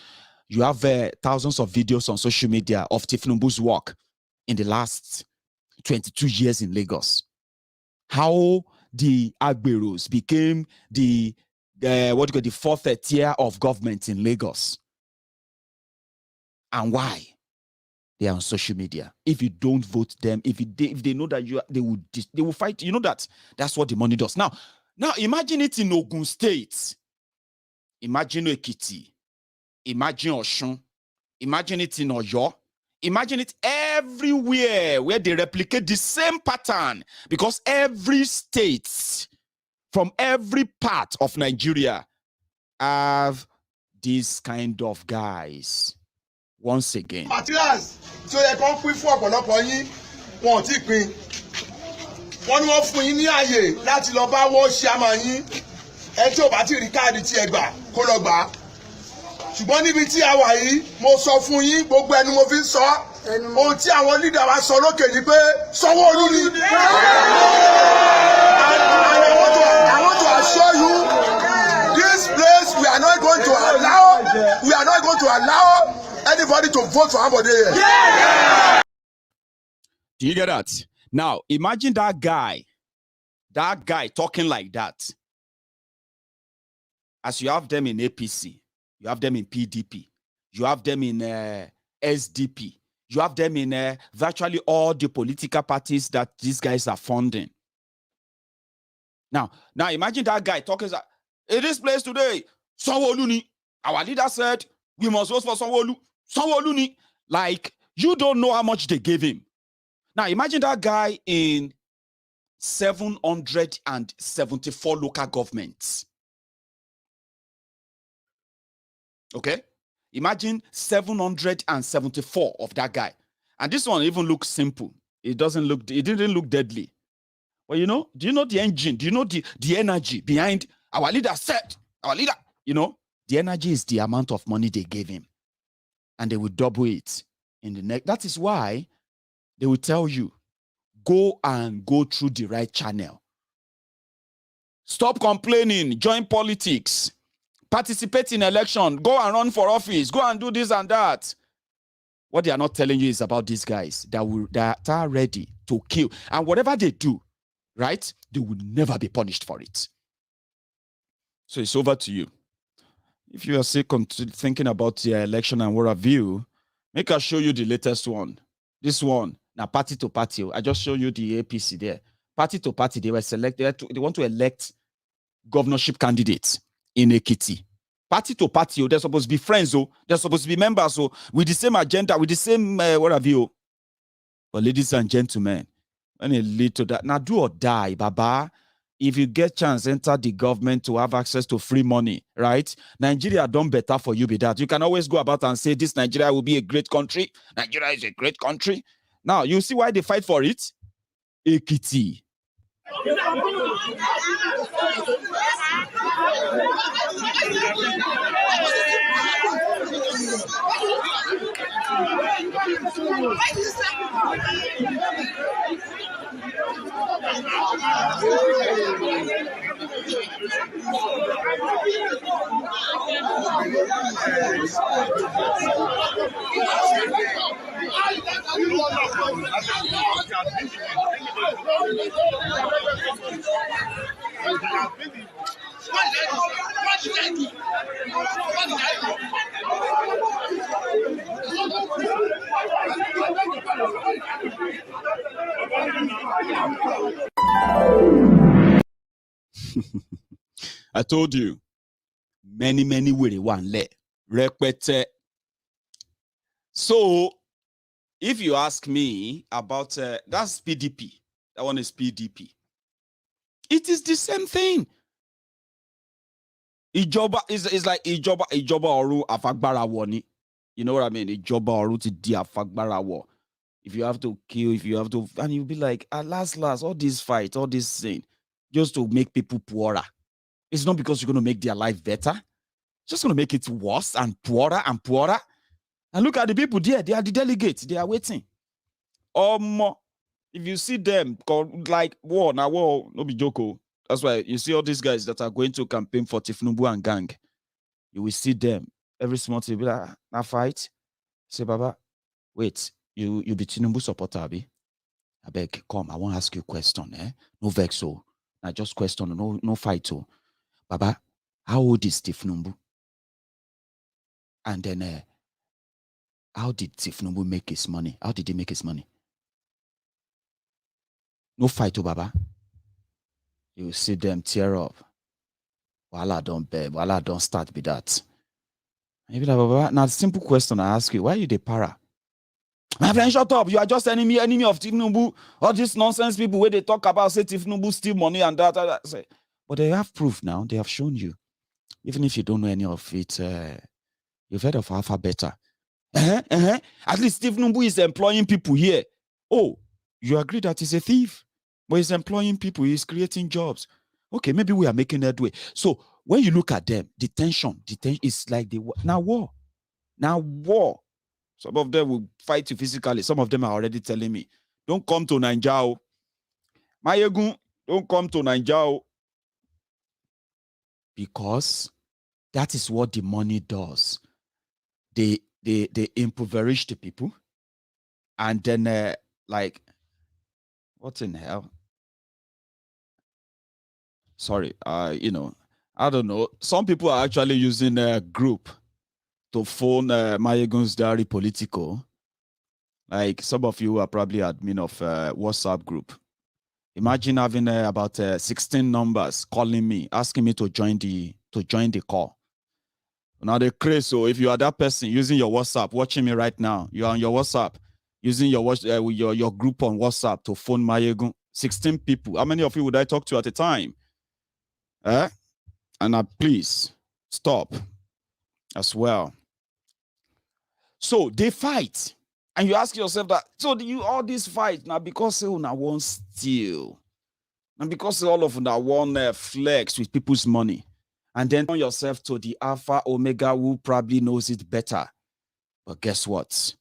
Speaker 2: you have thousands of videos on social media of Tinubu's work in the last 22 years in Lagos. How the Agberos became the fourth tier of government in Lagos. And why? They are on social media. If you don't vote them, if they know that they will fight. You know that's what the money does. Now imagine it in Ogun State. Imagine Ekiti. Imagine Osun. Imagine it in Oyo. Imagine it everywhere where they replicate the same pattern, because every state from every part of Nigeria have these kind of guys. Once again.
Speaker 3: Materials tí ó yẹ kó pín fún ọ̀pọ̀lọpọ̀ yín wọn ò tí pín. Wọ́n ní wọ́n fún yín ní àyè láti lọ bá wọ́n ṣe àmà yín. Ẹ tí ò bá ti rí káàdì tí ẹ gbà kó lọ gbà á. Ṣùgbọ́n níbi tí a wà yìí, mo sọ fún yín, gbogbo ẹnu mo fi ń sọ. Ohun tí àwọn leader wa sọ lókè ni pé Sanwó-Olú ni. And I want to assure you, this place we are not going to allow anybody to vote for Ambode here. Yeah.
Speaker 2: Do you get that? Now, imagine that guy talking like that. As you have them in APC, you have them in PDP, you have them in SDP, you have them in virtually all the political parties that these guys are funding. Now imagine that guy talking in this place today, Sanwó-Olú ni. Our leader said, we must vote for Sanwó-Olú. Sanwó-Olú ni. Like, you don't know how much they gave him. Now, imagine that guy in 774 local governments. Okay? Imagine 774 of that guy. And this one even looks simple. It didn't look deadly. Well, do you know the engine? Do you know the energy behind our leader said? Our leader, the energy is the amount of money they gave him. And they will double it in the next. That is why they will tell you, go through the right channel. Stop complaining, join politics, participate in election, go and run for office, go and do this and that. What they are not telling you is about these guys that are ready to kill. And whatever they do, right, they will never be punished for it. So it's over to you. If you are still thinking about the election and what have you, make us show you the latest one. This one, now party to party. I just show you the APC there. Party to party, they were selected. They want to elect governorship candidates in Ekiti. Party to party, they're supposed to be friends, they're supposed to be members, with the same agenda, with the same what have you. But ladies and gentlemen, when it lead to that, now do or die, Baba. If you get chance, enter the government to have access to free money, right? Nigeria done better for you with that. You can always go about and say, this Nigeria will be a great country. Nigeria is a great country. Now, you see why they fight for it? Ekiti. I told you, many will one let repete. So, if you ask me about that's PDP, that one is PDP. It is the same thing. Ijoba is like Ijoba oru afagbara woni. You know what I mean? Ijoba oru ti di afagbara wo. if you have to kill, if you have to, and you'll be like, at last, all this fight, all this thing, just to make people poorer. It's not because you're going to make their life better. It's just going to make it worse and poorer and poorer. And look at the people there. They are the delegates. They are waiting. If you see them, like, war, no be joko. That's why you see all these guys that are going to campaign for Tinubu and gang. You will see them every small thing. Be like, now fight. Say, Baba, wait, you be Tinubu supporter, Abi? I beg, come, I want to ask you a question. No vex, so. Now just question, no fight, so. Baba, how old is Tinubu? And then, how did Tinubu make his money? How did he make his money? No fight, oh, Baba. You see them tear up. Wala don't start with that. And you be like, Baba, now simple question I ask you, why are you the para? My friend, shut up. You are just enemy of Tinubu. All these nonsense people where they talk about, say Tinubu steal money and that. Say, but they have proof now. They have shown you. Even if you don't know any of it, you've heard of Alpha Beta. At least Tinubu is employing people here. Oh, you agree that he's a thief, but he's employing people. He's creating jobs. Okay, maybe we are making headway. So when you look at them, the tension is like now war. Some of them will fight you physically. Some of them are already telling me, don't come to Nigeria. Maiyegun, don't come to Nigeria. Because that is what the money does. They impoverish the people. And then, like, what in hell? Sorry, I don't know. Some people are actually using a group to phone MaiyegunsDiary Politico. Like, some of you are probably admin of WhatsApp group. Imagine having about 16 numbers calling me, asking me to join the call. Now they crazy. So if you are that person using your WhatsApp, watching me right now, you are on your WhatsApp, using your group on WhatsApp to phone Maiyegun. 16 people. How many of you would I talk to at a time? And please stop as well. So they fight. And you ask yourself that, so all this fight now because they won't steal. And because all of them want flex with people's money. And then turn yourself to the Alpha Omega who probably knows it better. But guess what?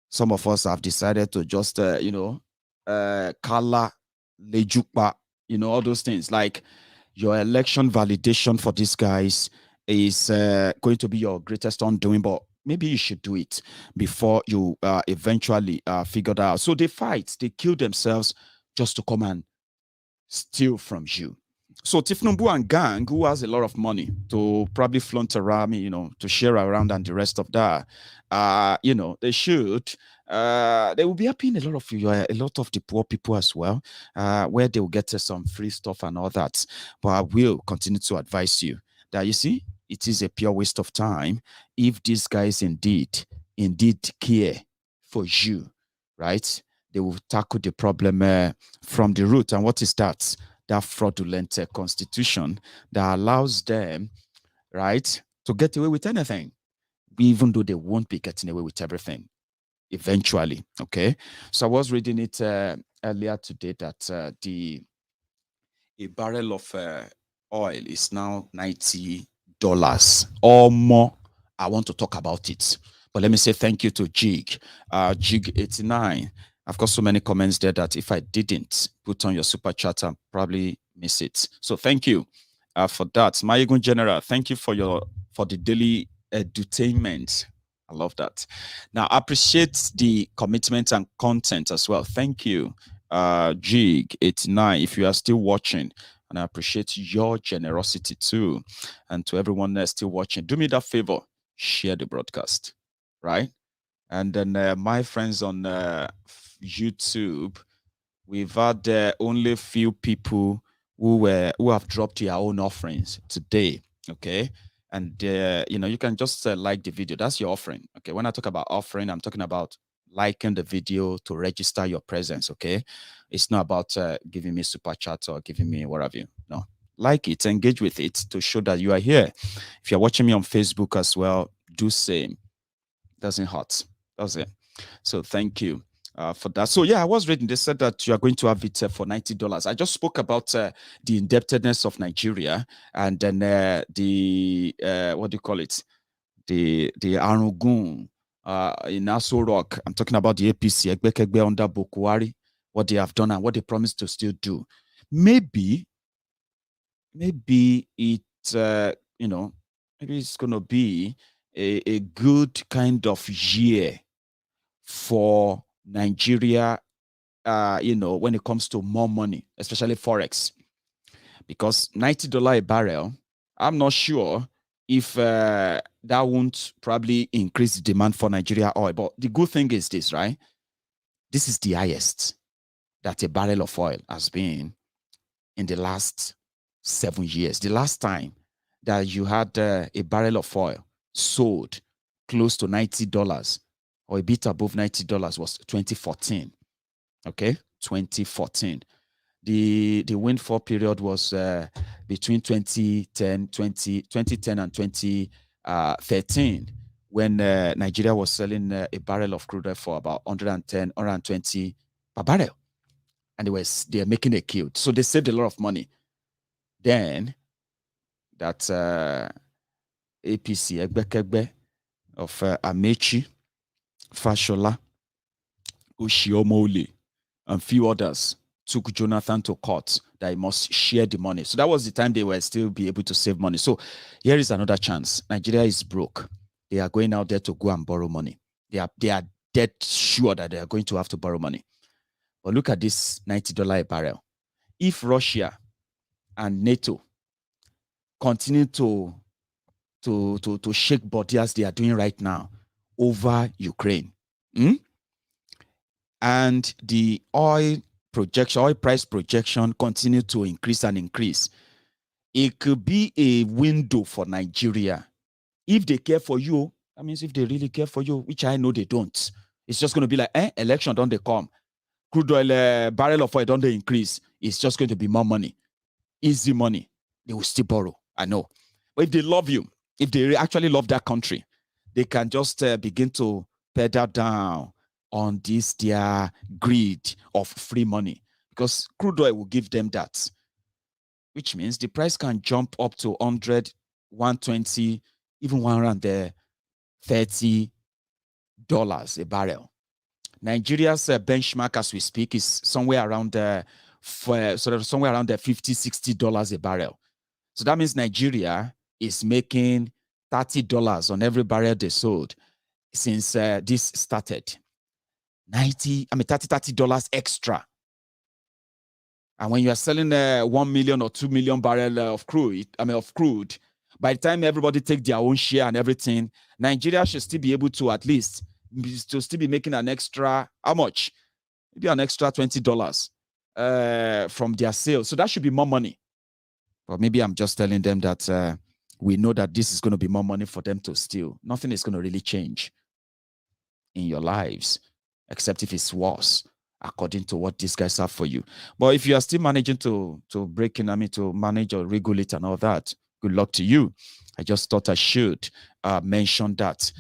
Speaker 2: Some of us have decided to just, kala, lejukpa, all those things. Like your election validation for these guys is going to be your greatest undoing, but maybe you should do it before you eventually figure that out. So they fight, they kill themselves just to come and steal from you. So Tinubu and gang, who has a lot of money to probably flaunt around, to share around and the rest of that, they should. They will be helping a lot of the poor people as well, where they will get some free stuff and all that. But I will continue to advise you that, you see, it is a pure waste of time if these guys indeed care for you, right? They will tackle the problem from the root. And what is that? That fraudulent constitution that allows them, right, to get away with anything, even though they won't be getting away with everything eventually. Okay, so I was reading it earlier today that a barrel of oil is now $90 or more. I want to talk about it, but let me say thank you to Jig 89. I've got so many comments there that if I didn't put on your super chat, I'll probably miss it. So thank you for that. Maiyegun General, thank you for the daily edutainment. I love that. Now, I appreciate the commitment and content as well. Thank you, Jig 89, if you are still watching. And I appreciate your generosity too. And to everyone that's still watching, do me that favor, share the broadcast, right? And then my friends on YouTube, we've had only few people who have dropped their own offerings today. Okay, and you can just like the video. That's your offering. Okay, when I talk about offering, I'm talking about liking the video to register your presence. Okay, it's not about giving me super chat or giving me whatever. No, like it, engage with it to show that you are here. If you're watching me on Facebook as well, do same. Doesn't hurt, does it? So thank you. for that. So yeah, I was reading. They said that you are going to have it for $90. I just spoke about the indebtedness of Nigeria, and then the what do you call it? The Arugun in Aso Rock. I'm talking about the APC, Egbekegbe under Bokwari, what they have done and what they promised to still do. Maybe it maybe it's going to be a good kind of year for Nigeria, when it comes to more money, especially Forex, because $90 a barrel, I'm not sure if that won't probably increase the demand for Nigeria oil. But the good thing is this, right? This is the highest that a barrel of oil has been in the last 7 years. The last time that you had a barrel of oil sold close to $90 or a bit above $90 was 2014. Okay, 2014. The windfall period was between 2010 and 2013, when Nigeria was selling a barrel of crude oil for about 110, 120 per barrel. And they're making a kill. So they saved a lot of money. Then that APC, Egbekegbe of Amechi, Fashola, Oshiomole, and few others took Jonathan to court that he must share the money. So that was the time they were still be able to save money. So here is another chance. Nigeria is broke. They are going out there to go and borrow money. They are dead sure that they are going to have to borrow money. But look at this $90 a barrel. If Russia and NATO continue to shake body as they are doing right now over Ukraine, and the oil price projection continue to increase and increase, it could be a window for Nigeria. If they care for you, that means if they really care for you, which I know they don't, it's just going to be like, election don't they come, crude oil barrel of oil don't they increase, it's just going to be more money, easy money. They will still borrow, I know. But if they love you, if they actually love that country, they can just begin to pedal down on this their greed of free money, because crude oil will give them that, which means the price can jump up to 100, 120, even $130 a barrel. Nigeria's benchmark as we speak is somewhere around somewhere around the $50, $60 a barrel. So that means Nigeria is making $30 on every barrel they sold since this started. $30 extra. And when you are selling 1 million or 2 million barrel of crude, by the time everybody take their own share and everything, Nigeria should still be able to at least still be making an extra, how much? Maybe an extra $20 from their sales. So that should be more money. But maybe I'm just telling them that we know that this is going to be more money for them to steal. Nothing is going to really change in your lives, except if it's worse, according to what these guys have for you. But if you are still managing to break in, to manage or regulate and all that, good luck to you. I just thought I should mention that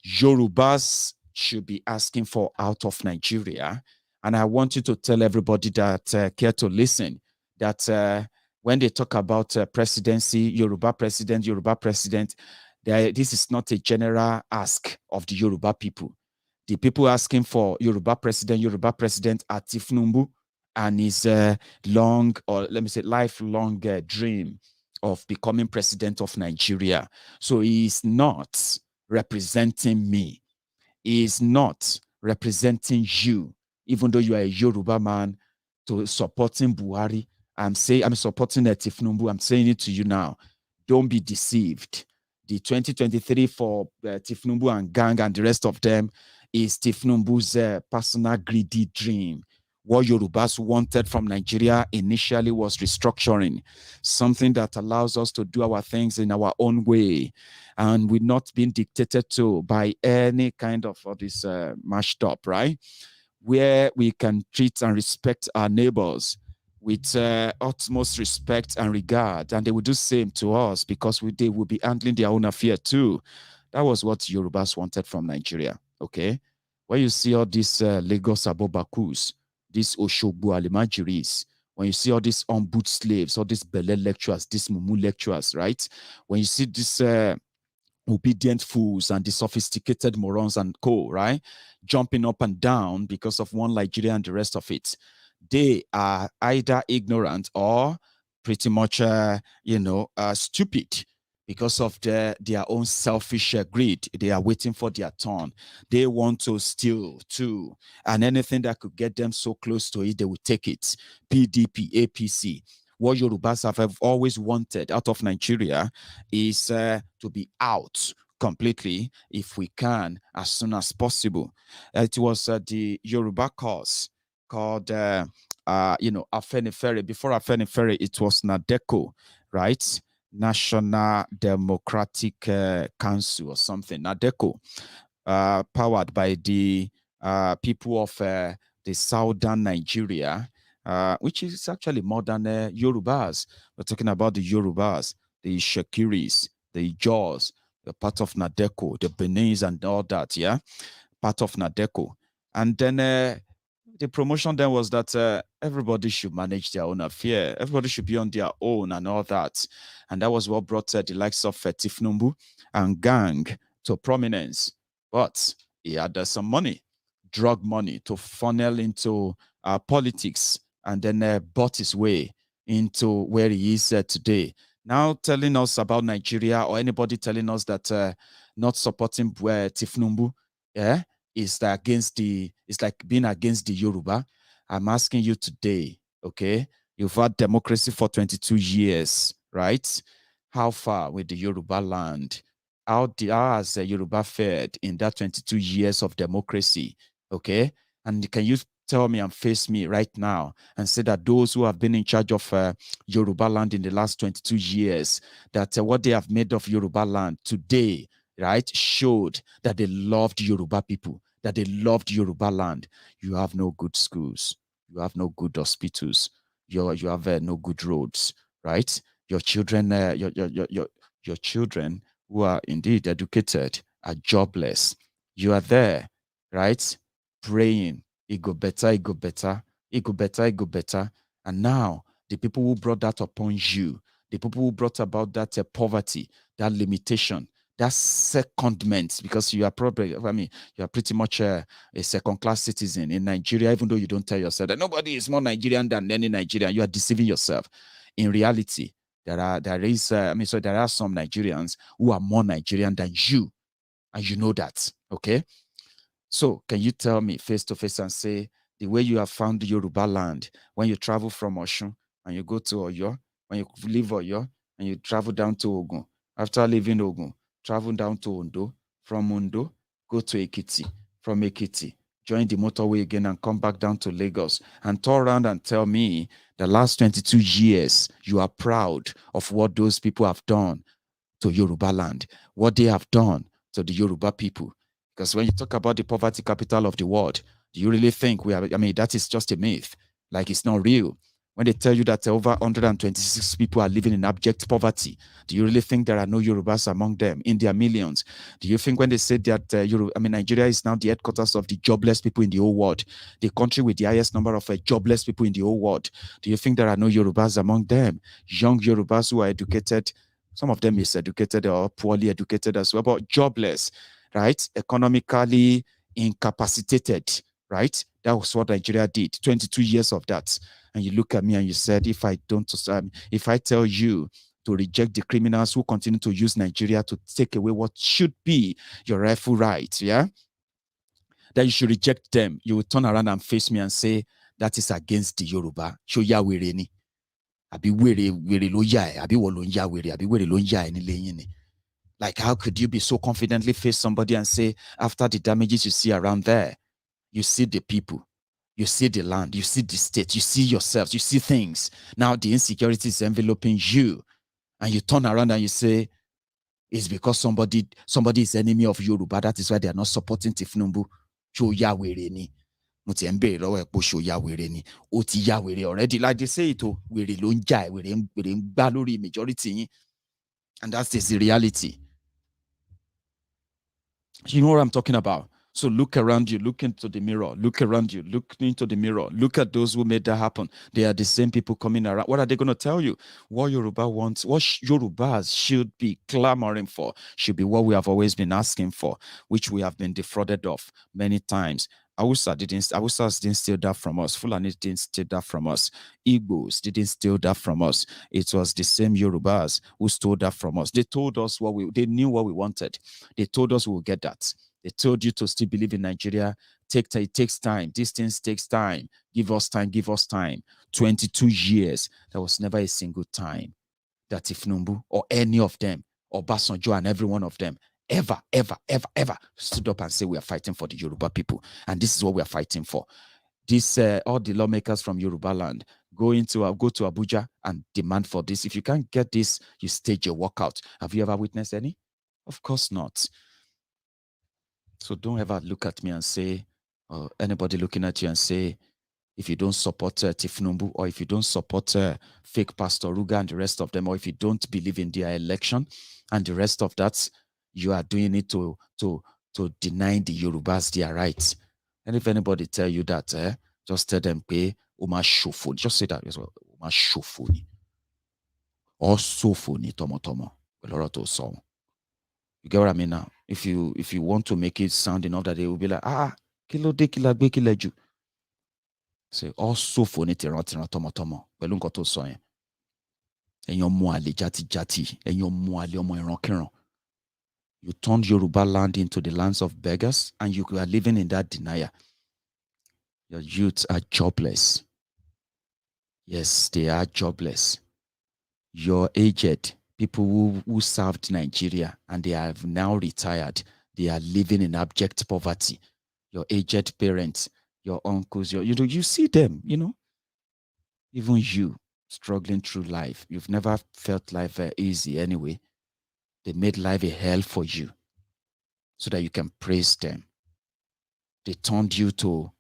Speaker 2: Yorubas should be asking for out of Nigeria. And I want you to tell everybody that care to listen, that when they talk about presidency, Yoruba president, this is not a general ask of the Yoruba people. The people asking for Yoruba president are Tinubu and his lifelong dream of becoming president of Nigeria. So he is not representing me. He is not representing you, even though you are a Yoruba man, to supporting Buhari. I'm supporting Tinubu. I'm saying it to you now. Don't be deceived. The 2023 for Tinubu and gang and the rest of them is Tinubu's personal greedy dream. What Yorubas wanted from Nigeria initially was restructuring, something that allows us to do our things in our own way, and we're not being dictated to by any kind of this mashed up, right? Where we can treat and respect our neighbors with utmost respect and regard, and they will do the same to us, because they will be handling their own affair too. That was what Yorubas wanted from Nigeria, okay? When you see all these Lagos Abobakus, these Oshogbo Alimajiris, when you see all these on-boot slaves, all these Bele lecturers, these Mumu lecturers, right? When you see these obedient fools and the sophisticated morons and co, right? Jumping up and down because of one Nigeria and the rest of it. They are either ignorant or pretty much, stupid because of their own selfish greed. They are waiting for their turn. They want to steal too. And anything that could get them so close to it, they will take it. PDP, APC. What Yorubas have always wanted out of Nigeria is to be out completely, if we can, as soon as possible. It was the Yoruba cause called, Afenifere. Before Afenifere, it was Nadeco, right? National Democratic Council or something, Nadeco, powered by the people of the southern Nigeria, which is actually more than Yorubas. We're talking about the Yorubas, the Shakiris, the Jaws, the part of Nadeco, the Benins and all that, yeah? Part of Nadeco. And then the promotion then was that everybody should manage their own affair. Everybody should be on their own and all that. And that was what brought the likes of Tinubu and gang to prominence. But he had some money, drug money, to funnel into politics, and then bought his way into where he is today. Now telling us about Nigeria, or anybody telling us that not supporting Tinubu, yeah, is like being against the Yoruba. I'm asking you today, okay? You've had democracy for 22 years, right? How far with the Yoruba land? How has the Yoruba fared in that 22 years of democracy, okay? And can you tell me and face me right now and say that those who have been in charge of Yoruba land in the last 22 years, that what they have made of Yoruba land today, right, showed that they loved Yoruba people, that they loved Yoruba land? You have no good schools. You have no good hospitals. You have no good roads, right? Your children, your children who are indeed educated are jobless. You are there, right, praying, it go better, it go better, it go better, it go better. And now the people who brought that upon you, the people who brought about that poverty, that limitation, that secondment, because you are probably, you are pretty much a second-class citizen in Nigeria, even though you don't tell yourself that nobody is more Nigerian than any Nigerian. You are deceiving yourself. In reality, there are some Nigerians who are more Nigerian than you, and you know that, okay? So can you tell me face to face and say, the way you have found the Yoruba land, when you travel from Osun and you go to Oyo, when you leave Oyo and you travel down to Ogun, after leaving Ogun, travel down to Ondo, from Ondo, go to Ekiti, from Ekiti, join the motorway again and come back down to Lagos, and turn around and tell me the last 22 years, you are proud of what those people have done to Yoruba land, what they have done to the Yoruba people. Because when you talk about the poverty capital of the world, do you really think that is just a myth? Like, it's not real. When they tell you that over 126 people are living in abject poverty, do you really think there are no Yorubas among them in their millions? Do you think when they say that Nigeria is now the headquarters of the jobless people in the whole world, the country with the highest number of jobless people in the whole world, do you think there are no Yorubas among them? Young Yorubas who are educated, some of them is educated or poorly educated as well, but jobless, right? Economically incapacitated, right? That was what Nigeria did. 22 years of that. And you look at me and you said, if I tell you to reject the criminals who continue to use Nigeria to take away what should be your rightful right, yeah, that you should reject them, you will turn around and face me and say, that is against the Yoruba. Show ya were ni. Abi were lo ya, abi wo lo ya were, abi were lo ya ni leyin ni. Like, how could you be so confidently face somebody and say, after the damages you see around there, you see the people, you see the land, you see the state, you see yourselves, you see things. Now the insecurity is enveloping you, and you turn around and you say, it's because somebody is enemy of Yoruba. That is why they are not supporting Tinubu. Show ya were ni. Oti ya were already. Like they say it, were lo nja, were majority. And that's the reality. You know what I'm talking about? So look around you, look into the mirror, look around you, look into the mirror, look at those who made that happen. They are the same people coming around. What are they going to tell you? What Yoruba wants, what Yorubas should be clamoring for, should be what we have always been asking for, which we have been defrauded of many times. Hausas didn't steal that from us. Fulani didn't steal that from us. Igbos didn't steal that from us. It was the same Yorubas who stole that from us. They told us they knew what we wanted. They told us we would get that. They told you to still believe in Nigeria. It takes time. These things takes time. Give us time. Give us time. 22 years. There was never a single time that Tinubu or any of them, or Obasanjo and every one of them, ever stood up and say we are fighting for the Yoruba people. And this is what we are fighting for. This all the lawmakers from Yoruba land go to Abuja and demand for this. If you can't get this, you stage your walkout. Have you ever witnessed any? Of course not. So don't ever look at me and say, or anybody looking at you and say, if you don't support Tinubu, or if you don't support fake Pastor Ruga and the rest of them, or if you don't believe in their election and the rest of that, you are doing it to deny the Yorubas their rights. And if anybody tell you that, just tell them, pay Uma Shofuni. Just say that as well. Uma Shofuni. Or Sofuni Tomo. You get what I mean now? If you want to make it sound enough that they will be like, kilo de kilagbe kileju. Say, all Sofuni Tomo. Pẹ̀lú nǹkan tó sọ yẹn. Ẹ̀yin ọmọ àlè jati. Ẹ̀yin ọmọ àlè ọmọ ìran-kíran. You turned Yoruba land into the lands of beggars, and you are living in that denial. Your youths are jobless. Yes, they are jobless. Your aged people who served Nigeria and they have now retired, they are living in abject poverty. Your aged parents, your uncles, you see them, even you struggling through life. You've never felt life easy anyway. They made life a hell for you so that you can praise them. They turned you to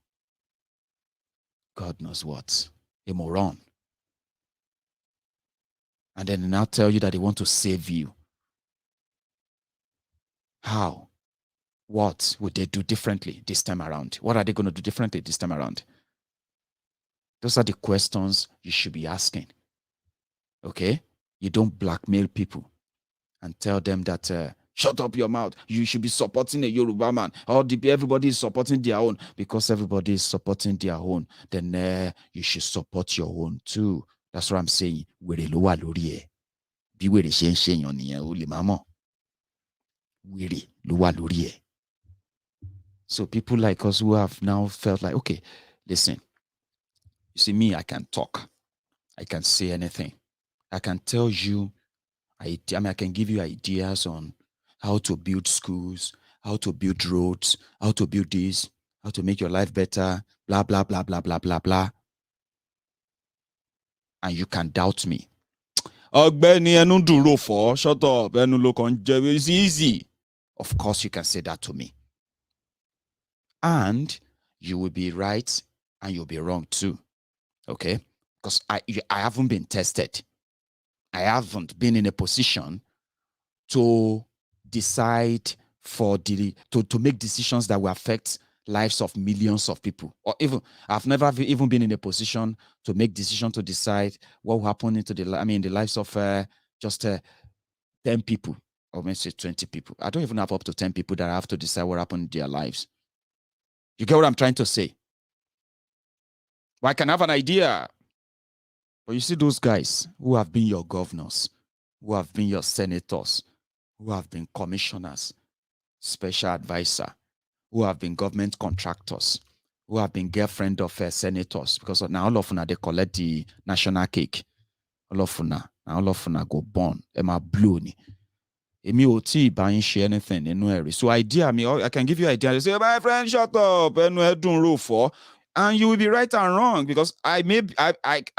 Speaker 2: God knows what, a moron. And then they now tell you that they want to save you. How? What would they do differently this time around? What are they going to do differently this time around? Those are the questions you should be asking. Okay? You don't blackmail people and tell them that, shut up your mouth. You should be supporting a Yoruba man. Or everybody is supporting their own. Because everybody is supporting their own, then you should support your own too. That's what I'm saying. Wèrè ló wà lórí ẹ̀. Bí wèrè ṣe ń ṣèyàn nìyẹn, ó lè má mọ̀. Wèrè ló wà lórí ẹ̀. So people like us who have now felt like, okay, listen. You see me, I can talk. I can say anything. I can tell you, I can give you ideas on how to build schools, how to build roads, how to build this, how to make your life better, blah, blah, blah, blah, blah, blah, blah. And you can doubt me. Ọ̀gbẹ́ni ẹnu dúró fọ́, shut up, ẹnu ló kàn jẹ́, it's easy. Of course you can say that to me. And you will be right and you'll be wrong too. Okay? Because I haven't been tested. I haven't been in a position to decide to make decisions that will affect lives of millions of people. Or even, I've never even been in a position to make decisions to decide what will happen the lives of just 10 people, or maybe say 20 people. I don't even have up to 10 people that I have to decide what happened in their lives. You get what I'm trying to say? Well, I can have an idea. But you see those guys who have been your governors, who have been your senators, who have been commissioners, special advisor, who have been government contractors, who have been girlfriend of senators, because now all of them, they collect the national cake. All of them go born. Emma blue ni. Emi o ti ba share anything enu eri. So idea I can give you idea. They say, my friend, shut up. Enu edun ro for. And you will be right and wrong, because I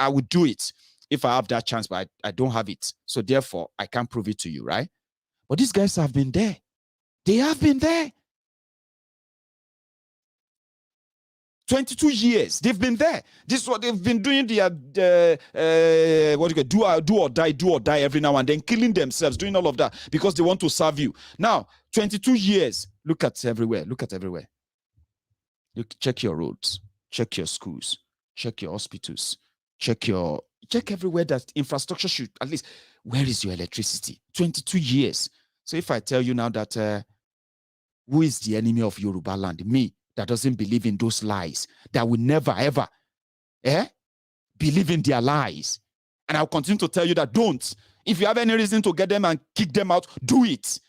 Speaker 2: would do it if I have that chance, but I don't have it. So therefore, I can't prove it to you, right? But these guys have been there. They have been there. 22 years. They've been there. This is what they've been doing. Do or die every now and then, killing themselves, doing all of that because they want to serve you. Now, 22 years. Look at everywhere. Look at everywhere. You check your roads, check your schools, check your hospitals, check everywhere that infrastructure should, at least, where is your electricity? 22 years. So if I tell you now that who is the enemy of Yoruba land? Me, that doesn't believe in those lies, that will never, ever believe in their lies. And I'll continue to tell you that don't. If you have any reason to get them and kick them out, do it.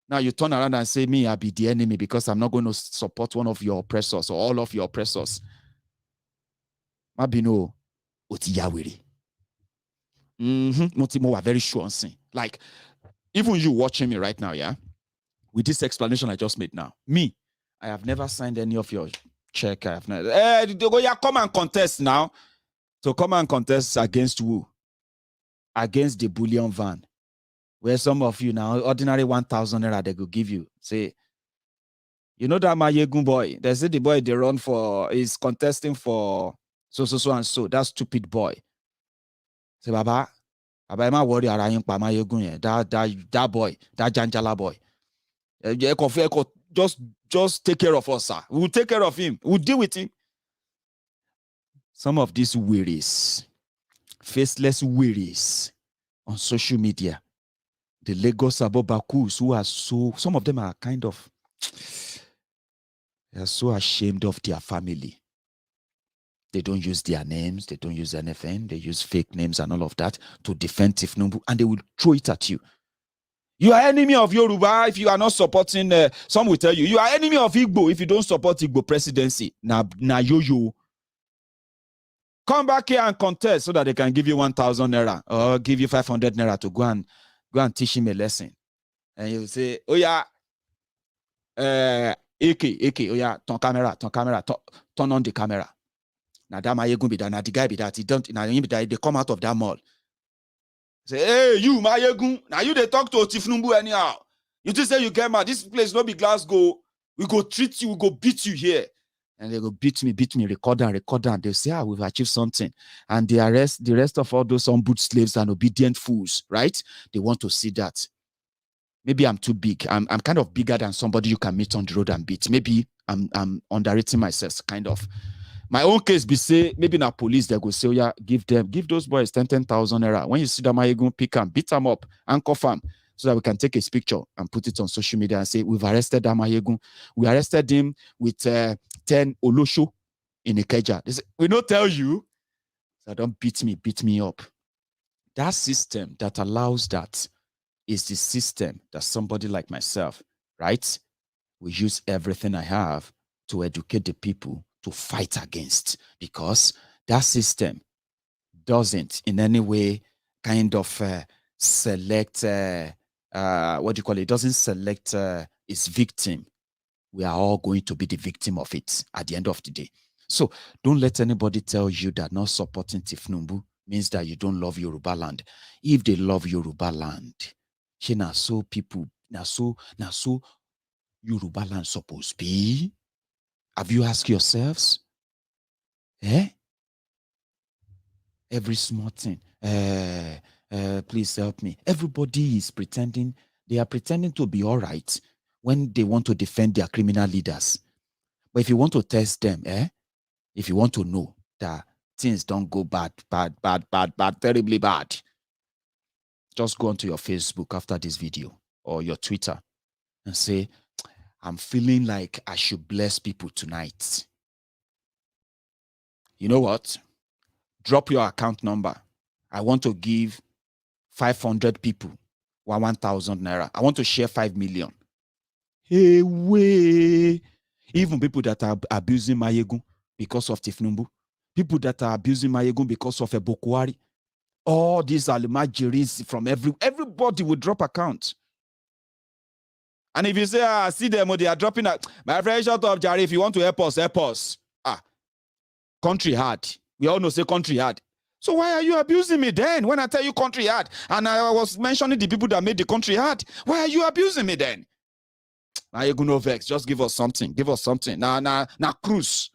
Speaker 2: Now you turn around and say, me, I'll be the enemy because I'm not going to support one of your oppressors or all of your oppressors. Mabino, otiyawiri. Motimo are very sure. Like, even you watching me right now, yeah? With this explanation I just made now, me, I have never signed any of your check. I have never. Come and contest now. So come and contest against who? Against the Bullion van, where some of you now, ordinary 1,000 naira they could give you. Say, you know that Maiyegun boy, they say the boy they run for is contesting for so and so. That stupid boy. Say, Baba, I'm not worried about Maiyegun. That boy, that Janjala boy. Just take care of us, sir. We'll take care of him. We'll deal with him. Some of these wearies, faceless wearies on social media, the Lagos Abobakus, who are some of them are kind of, they are so ashamed of their family. They don't use their names, they don't use anything, they use fake names and all of that to defend Tinubu, and they will throw it at you. You are enemy of Yoruba if you are not supporting, some will tell you, you are enemy of Igbo if you don't support Igbo presidency. Na yo. Come back here and contest so that they can give you 1,000 naira or give you 500 naira to go and teach him a lesson. And you say, oh yeah, AK, oh yeah, ton camera, turn on the camera. Now that Maiyegun be that, now the guy be that, he don't, now they come out of that mall. Say, hey, you Maiyegun, now you they talk to Tinubu anyhow. You just say you came out, this place no be Glasgow. We go treat you, we go beat you here. And they go beat me, record and they say, we've achieved something. And they arrest the rest of all those unboot slaves and obedient fools, right? They want to see that. Maybe I'm too big. I'm kind of bigger than somebody you can meet on the road and beat. Maybe I'm underrating myself, kind of. My own case be say, maybe now police, they go say, oh yeah, give those boys 10,000 naira. When you see them, you go pick them, beat them up, and confirm, so that we can take his picture and put it on social media and say, we've arrested Maiyegun. We arrested him with 10 Olosho in Ikeja. They say, we don't tell you. So don't beat me up. That system that allows that is the system that somebody like myself, right, will use everything I have to educate the people to fight against, because that system doesn't in any way kind of select, it doesn't select its victim. We are all going to be the victim of it at the end of the day. So don't let anybody tell you that not supporting Tinubu means that you don't love Yoruba land. If they love Yoruba land, na so people, na so Yoruba land supposed to be. Have you asked yourselves? Every small thing. Please help me. Everybody is pretending. They are pretending to be all right when they want to defend their criminal leaders. But if you want to test them, if you want to know that things don't go bad, terribly bad, just go onto your Facebook after this video or your Twitter and say, I'm feeling like I should bless people tonight. You know what? Drop your account number. I want to give 500 people 1,000 naira. I want to share 5 million. Hey, way. Even people that are abusing Maiyegun because of Tinubu, people that are abusing Maiyegun because of a Bokwari, all these Alimajiris from everybody will drop account. And if you say, see them, they are dropping out. My friend, shut up, Jerry. If you want to help us, help us. Country hard. We all know say country hard. So why are you abusing me then when I tell you country hard? And I was mentioning the people that made the country hard. Why are you abusing me then? Maiyegun no vex. Just give us something. Give us something. Now cruise.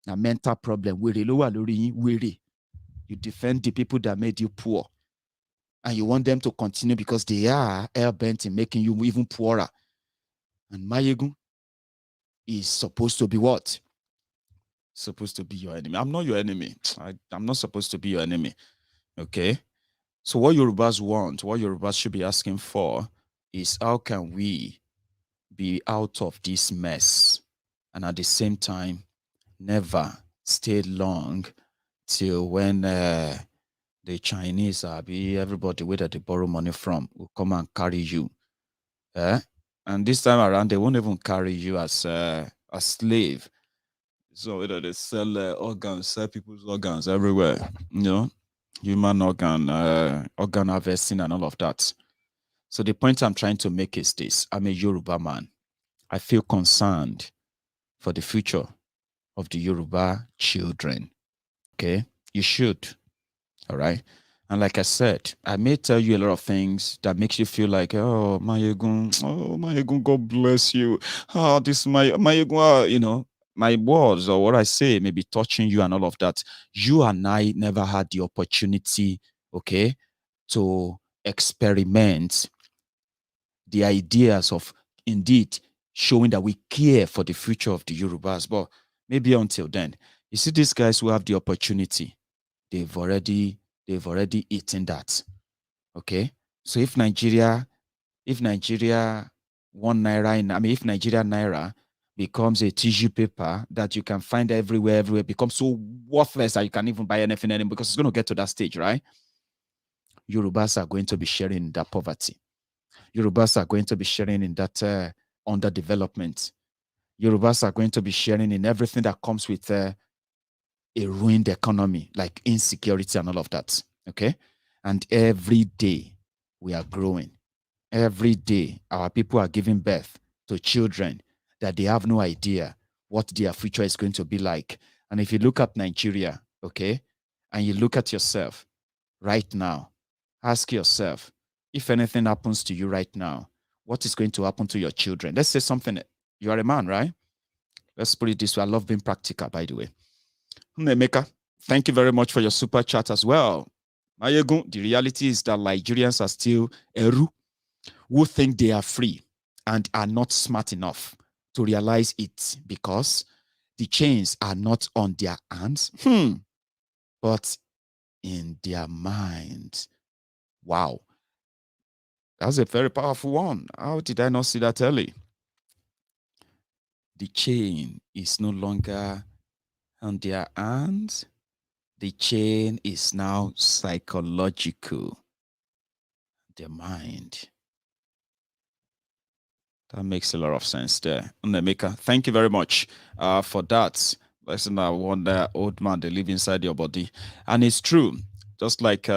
Speaker 2: Now mental problem. You defend the people that made you poor. And you want them to continue because they are hell-bent in making you even poorer. And Maiyegun, is supposed to be what? Supposed to be your enemy. I'm not your enemy. I'm not supposed to be your enemy. Okay. So what Yorubas want, what Yorubas should be asking for is how can we be out of this mess and at the same time never stay long till when the Chinese everybody where they borrow money from will come and carry you. And this time around, they won't even carry you as a slave. So they sell organs, sell people's organs everywhere, human organ harvesting and all of that. So the point I'm trying to make is this. I'm a Yoruba man. I feel concerned for the future of the Yoruba children. Okay? You should. All right? And like I said, I may tell you a lot of things that makes you feel like, oh, Maiyegun, God bless you. Oh, this Maiyegun, my words or what I say may be touching you and all of that. You and I never had the opportunity, okay, to experiment the ideas of indeed showing that we care for the future of the Yorubas. But maybe until then, you see these guys who have the opportunity, they've already eaten that. Okay. So if Nigeria 1 naira if Nigeria naira becomes a tissue paper that you can find everywhere, becomes so worthless that you can't even buy anything anymore because it's going to get to that stage, right? Yorubas are going to be sharing in that poverty. Yorubas are going to be sharing in that underdevelopment. Yorubas are going to be sharing in everything that comes with a ruined economy, like insecurity and all of that. Okay. And every day we are growing. Every day our people are giving birth to children that they have no idea what their future is going to be like. And if you look at Nigeria, okay, and you look at yourself right now, ask yourself, if anything happens to you right now, what is going to happen to your children? Let's say something. You are a man, right? Let's put it this way. I love being practical, by the way. Emeka, thank you very much for your super chat as well. Maiyegun, the reality is that Nigerians are still Eru who think they are free and are not smart enough to realize it because the chains are not on their hands, but in their minds. Wow. That's a very powerful one. How did I not see that early? The chain is no longer on their hands. The chain is now psychological. Their mind. That makes a lot of sense there. Emeka, thank you very much for that. Listen, I wonder, old man, they live inside your body. And it's true. Just like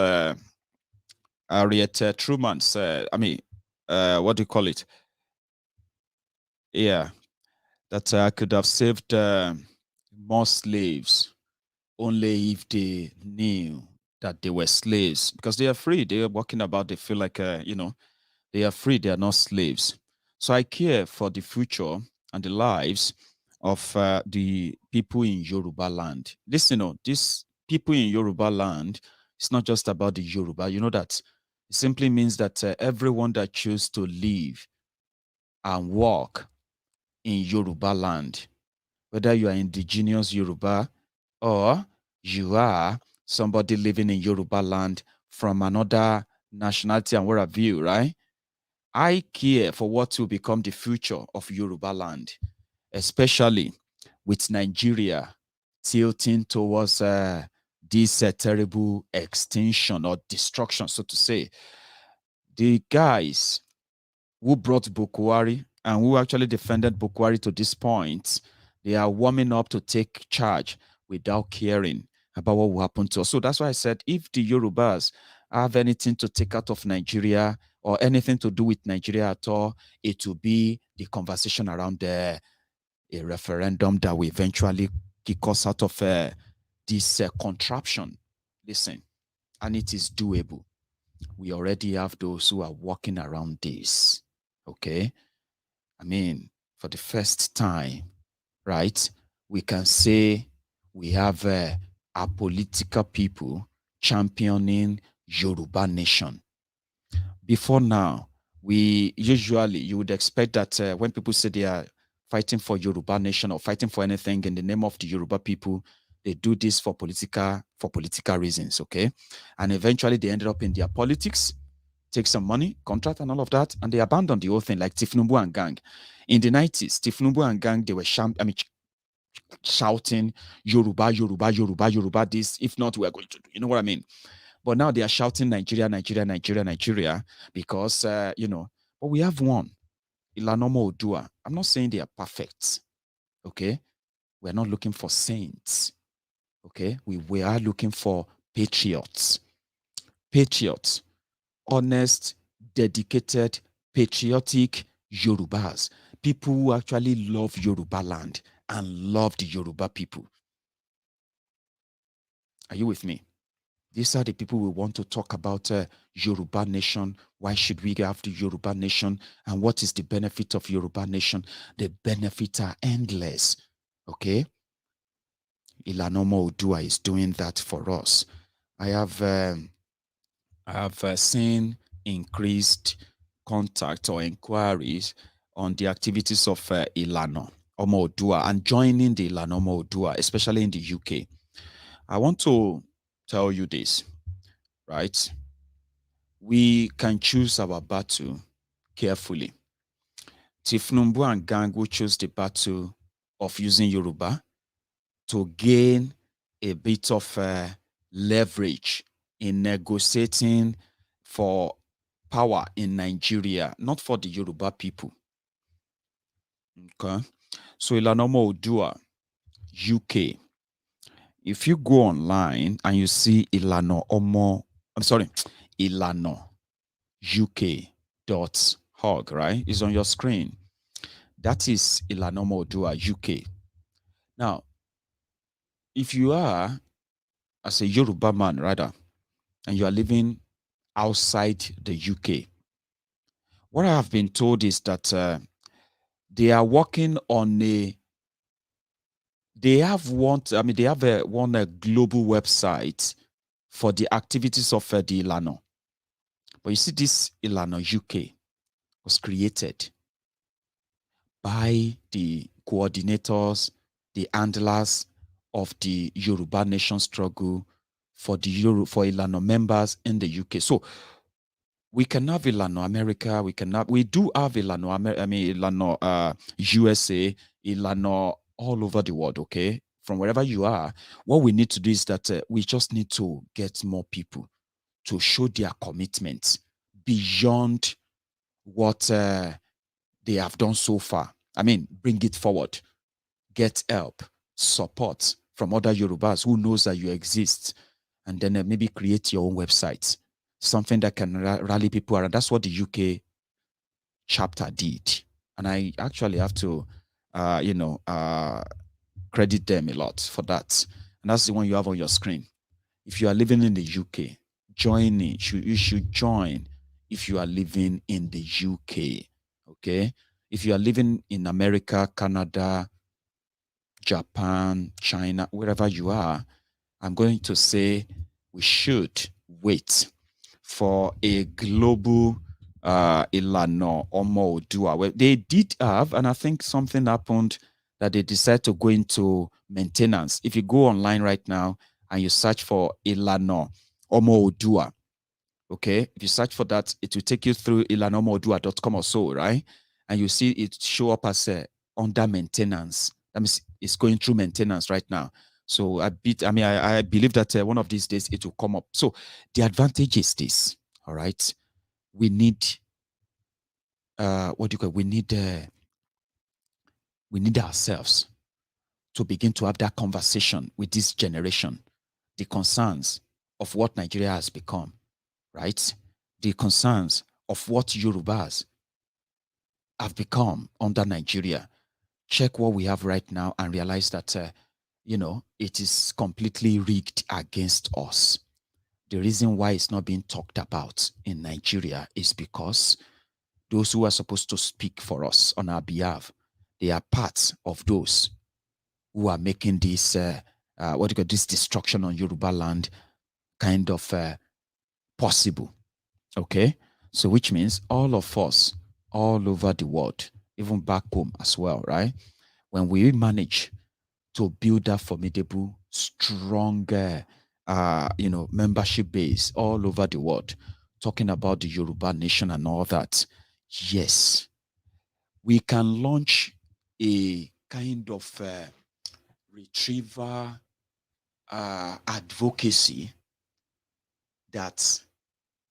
Speaker 2: Harriet Truman said, what do you call it? Yeah, that I could have saved more slaves only if they knew that they were slaves, because they are free. They are walking about. They feel like, they are free. They are not slaves. So I care for the future and the lives of the people in Yoruba land. Listen, these people in Yoruba land, it's not just about the Yoruba. You know that it simply means that everyone that chooses to live and work in Yoruba land, whether you are indigenous Yoruba or you are somebody living in Yoruba land from another nationality and wherever you, right? I care for what will become the future of Yoruba land, especially with Nigeria tilting towards this terrible extinction or destruction, so to say. The guys who brought Bukwari and who actually defended Bukwari to this point, they are warming up to take charge without caring about what will happen to us. So that's why I said, if the Yorubas have anything to take out of Nigeria or anything to do with Nigeria at all, it will be the conversation around a referendum that will eventually kick us out of this contraption. Listen, and it is doable. We already have those who are walking around this, okay? I mean, for the first time, right, we can say we have our political people championing Yoruba nation. Before now, you would expect that when people say they are fighting for Yoruba nation or fighting for anything in the name of the Yoruba people. They do this for political reasons, okay? And eventually they ended up in their politics, take some money, contract and all of that, and they abandoned the whole thing, like Tinubu and gang. In the 90s, Tinubu and gang, they were shouting Yoruba, Yoruba, Yoruba, Yoruba, this, if not, we're going to do, you know what I mean? But now they are shouting Nigeria, Nigeria, Nigeria, Nigeria, because, you know, but we have one, Ilanomo Odua. I'm not saying they are perfect, okay? We're not looking for saints, okay? We are looking for patriots. Patriots, honest, dedicated, patriotic Yorubas. People who actually love Yoruba land and love the Yoruba people. Are you with me? These are the people we want to talk about Yoruba nation. Why should we have the Yoruba nation? And what is the benefit of Yoruba nation? The benefits are endless. Okay? Ilanomo Odua is doing that for us. I have seen increased contact or inquiries on the activities of Ilano Omo Odua and joining the Ilano Omo Odua, especially in the UK. I want to tell you this, right? We can choose our battle carefully. Tinubu and gang will choose the battle of using Yoruba to gain a bit of leverage in negotiating for power in Nigeria, not for the Yoruba people. Okay? So Ilanomo Odua, UK. If you go online and you see Ilano UK.org, right? It's on your screen. That is Ilanomo Odua UK. Now, if you are, as a Yoruba man, rather, and you are living outside the UK, what I have been told is that they are working on they have one global website for the activities of the Ilano. But you see, this Ilano UK was created by the coordinators, the handlers of the Yoruba nation struggle for Ilano members in the UK. So we can have Ilano America, we do have Ilano Ilano USA, Ilano all over the world, okay? From wherever you are, what we need to do is that we just need to get more people to show their commitment beyond what they have done so far. I mean, bring it forward, get help, support from other Yorubas who knows that you exist, and then maybe create your own website, something that can rally people around. That's what the UK chapter did. And I actually have to, credit them a lot for that. And that's the one you have on your screen. If you are living in the UK, join it. You should join if you are living in the UK, okay? If you are living in America, Canada, Japan, China, wherever you are, I'm going to say we should wait for a global Ilano Omo Odua. Well, they did have, and I think something happened that they decided to go into maintenance. If you go online right now and you search for Ilano Omo Odua, okay, if you search for that, it will take you through ilanomoodua.com or so, right? And you see it show up as under maintenance. That means it's going through maintenance right now. So I believe that one of these days it will come up. So the advantage is this, all right? We need, we need ourselves to begin to have that conversation with this generation, the concerns of what Nigeria has become, right? The concerns of what Yorubas have become under Nigeria. Check what we have right now and realize that, it is completely rigged against us. The reason why it's not being talked about in Nigeria is because those who are supposed to speak for us on our behalf, they are part of those who are making this, this destruction on Yoruba land kind of possible. Okay? So which means all of us, all over the world, even back home as well, right? When we manage to build that formidable, stronger, membership base all over the world, talking about the Yoruba nation and all that, yes, we can launch a kind of retriever advocacy that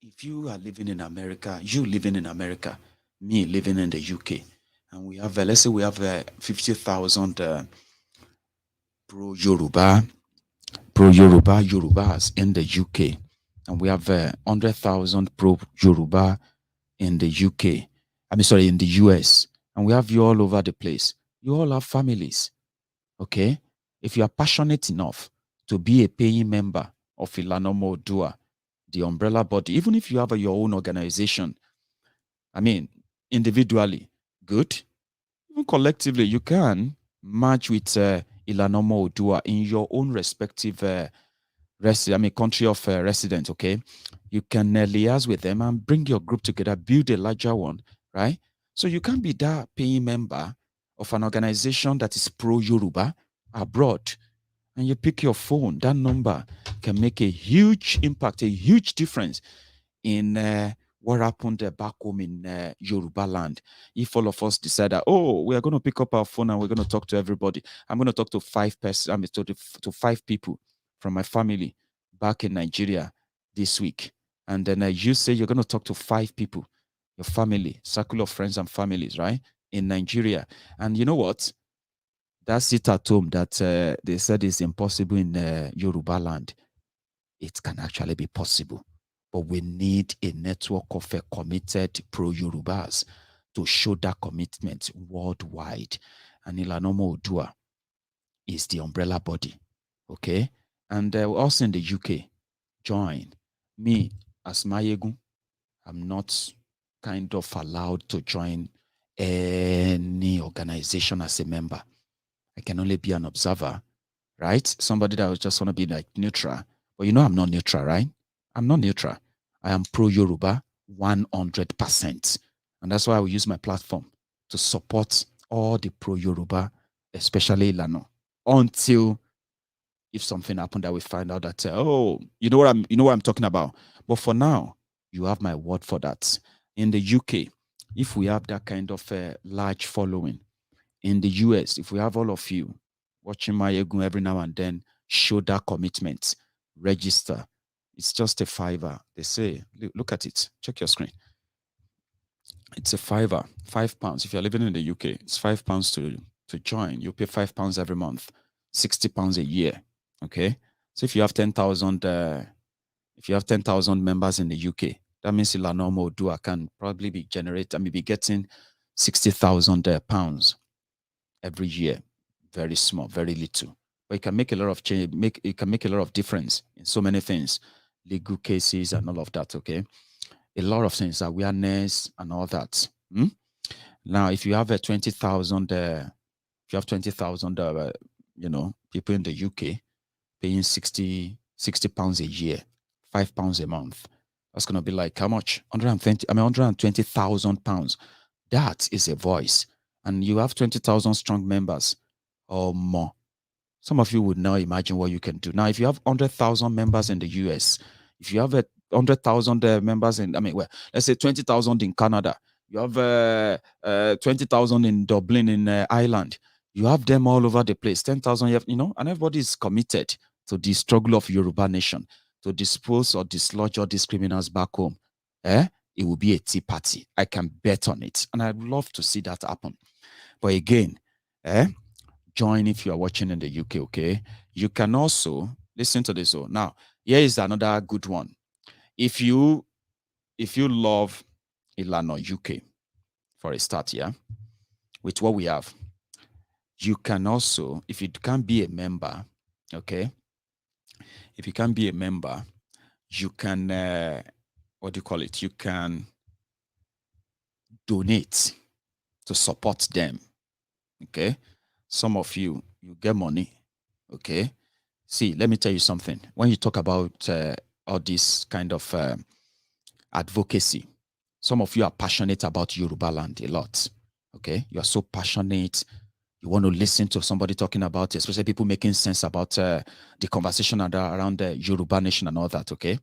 Speaker 2: if you are living in America, you living in America, me living in the UK, and we have, let's say we have 50,000 pro-Yoruba Yorubas in the UK, and we have 100,000 pro-Yoruba in the UK. In the US, and we have you all over the place. You all have families, okay? If you are passionate enough to be a paying member of Ilanomo Odua, the umbrella body, even if you have your own organization, individually, good. Even collectively, you can merge with Ilanomo Odua in your own respective country of residence, okay? You can liaise with them and bring your group together, build a larger one, right? So you can be that paying member of an organization that is pro-Yoruba abroad, and you pick your phone. That number can make a huge impact, a huge difference in what happened back home in Yoruba land. If all of us decide that, we are going to pick up our phone and we're going to talk to everybody. I'm going to talk to 5 to 5 people from my family back in Nigeria this week. And then you say you're going to talk to 5 people, your family, circle of friends and families, right, in Nigeria. And you know what? That sit at home that they said is impossible in Yoruba land, it can actually be possible. But we need a network of committed pro-Yorubas to show that commitment worldwide. And Ilanomo Odua is the umbrella body, okay? And also in the UK, join. Me, as Maiyegun, I'm not kind of allowed to join any organization as a member. I can only be an observer, right? Somebody that just want to be like neutral. But I'm not neutral, right? I'm not neutral. I am pro-Yoruba 100%. And that's why I will use my platform to support all the pro-Yoruba, especially Ilano, until if something happened that we find out that, you know what I'm talking about. But for now, you have my word for that. In the UK, if we have that kind of large following, in the US, if we have all of you watching Maiyegun every now and then, show that commitment, register. It's just a $5. They say, look at it, check your screen. It's a $5, £5. If you're living in the UK, it's £5 to join. You pay £5 every month, £60 a year. Okay. So if you have 10,000, members in the UK, that means Ilanomo Odua can probably be getting £60,000 every year. Very small, very little, but it can make a lot of change. It can make a lot of difference in so many things, legal cases and all of that. Okay, a lot of things, awareness and all that. Now, if you have 20,000, if you have 20,000, people in the UK paying 60 pounds a year, £5 a month, that's gonna be like how much? 120,000 pounds. That is a voice. And you have 20,000 strong members or more. Some of you would now imagine what you can do. Now, if you have 100,000 members in the US, if you have 100,000 members in, let's say 20,000 in Canada, you have 20,000 in Dublin, in Ireland, you have them all over the place, 10,000, and everybody is committed to the struggle of Yoruba nation, to dispose or dislodge all these criminals back home. It will be a tea party. I can bet on it. And I'd love to see that happen. But again, join if you are watching in the UK, okay? You can also listen to this. Now, here is another good one. If you love Ilano UK, for a start, with what we have, you can also, if you can't be a member, okay? If you can't be a member, you can, you can donate to support them, okay? Some of you get money, okay? See, let me tell you something. When you talk about all this kind of advocacy, some of you are passionate about Yoruba land a lot. Okay, you are so passionate. You want to listen to somebody talking about it, especially people making sense about the conversation around the Yoruba nation and all that, okay?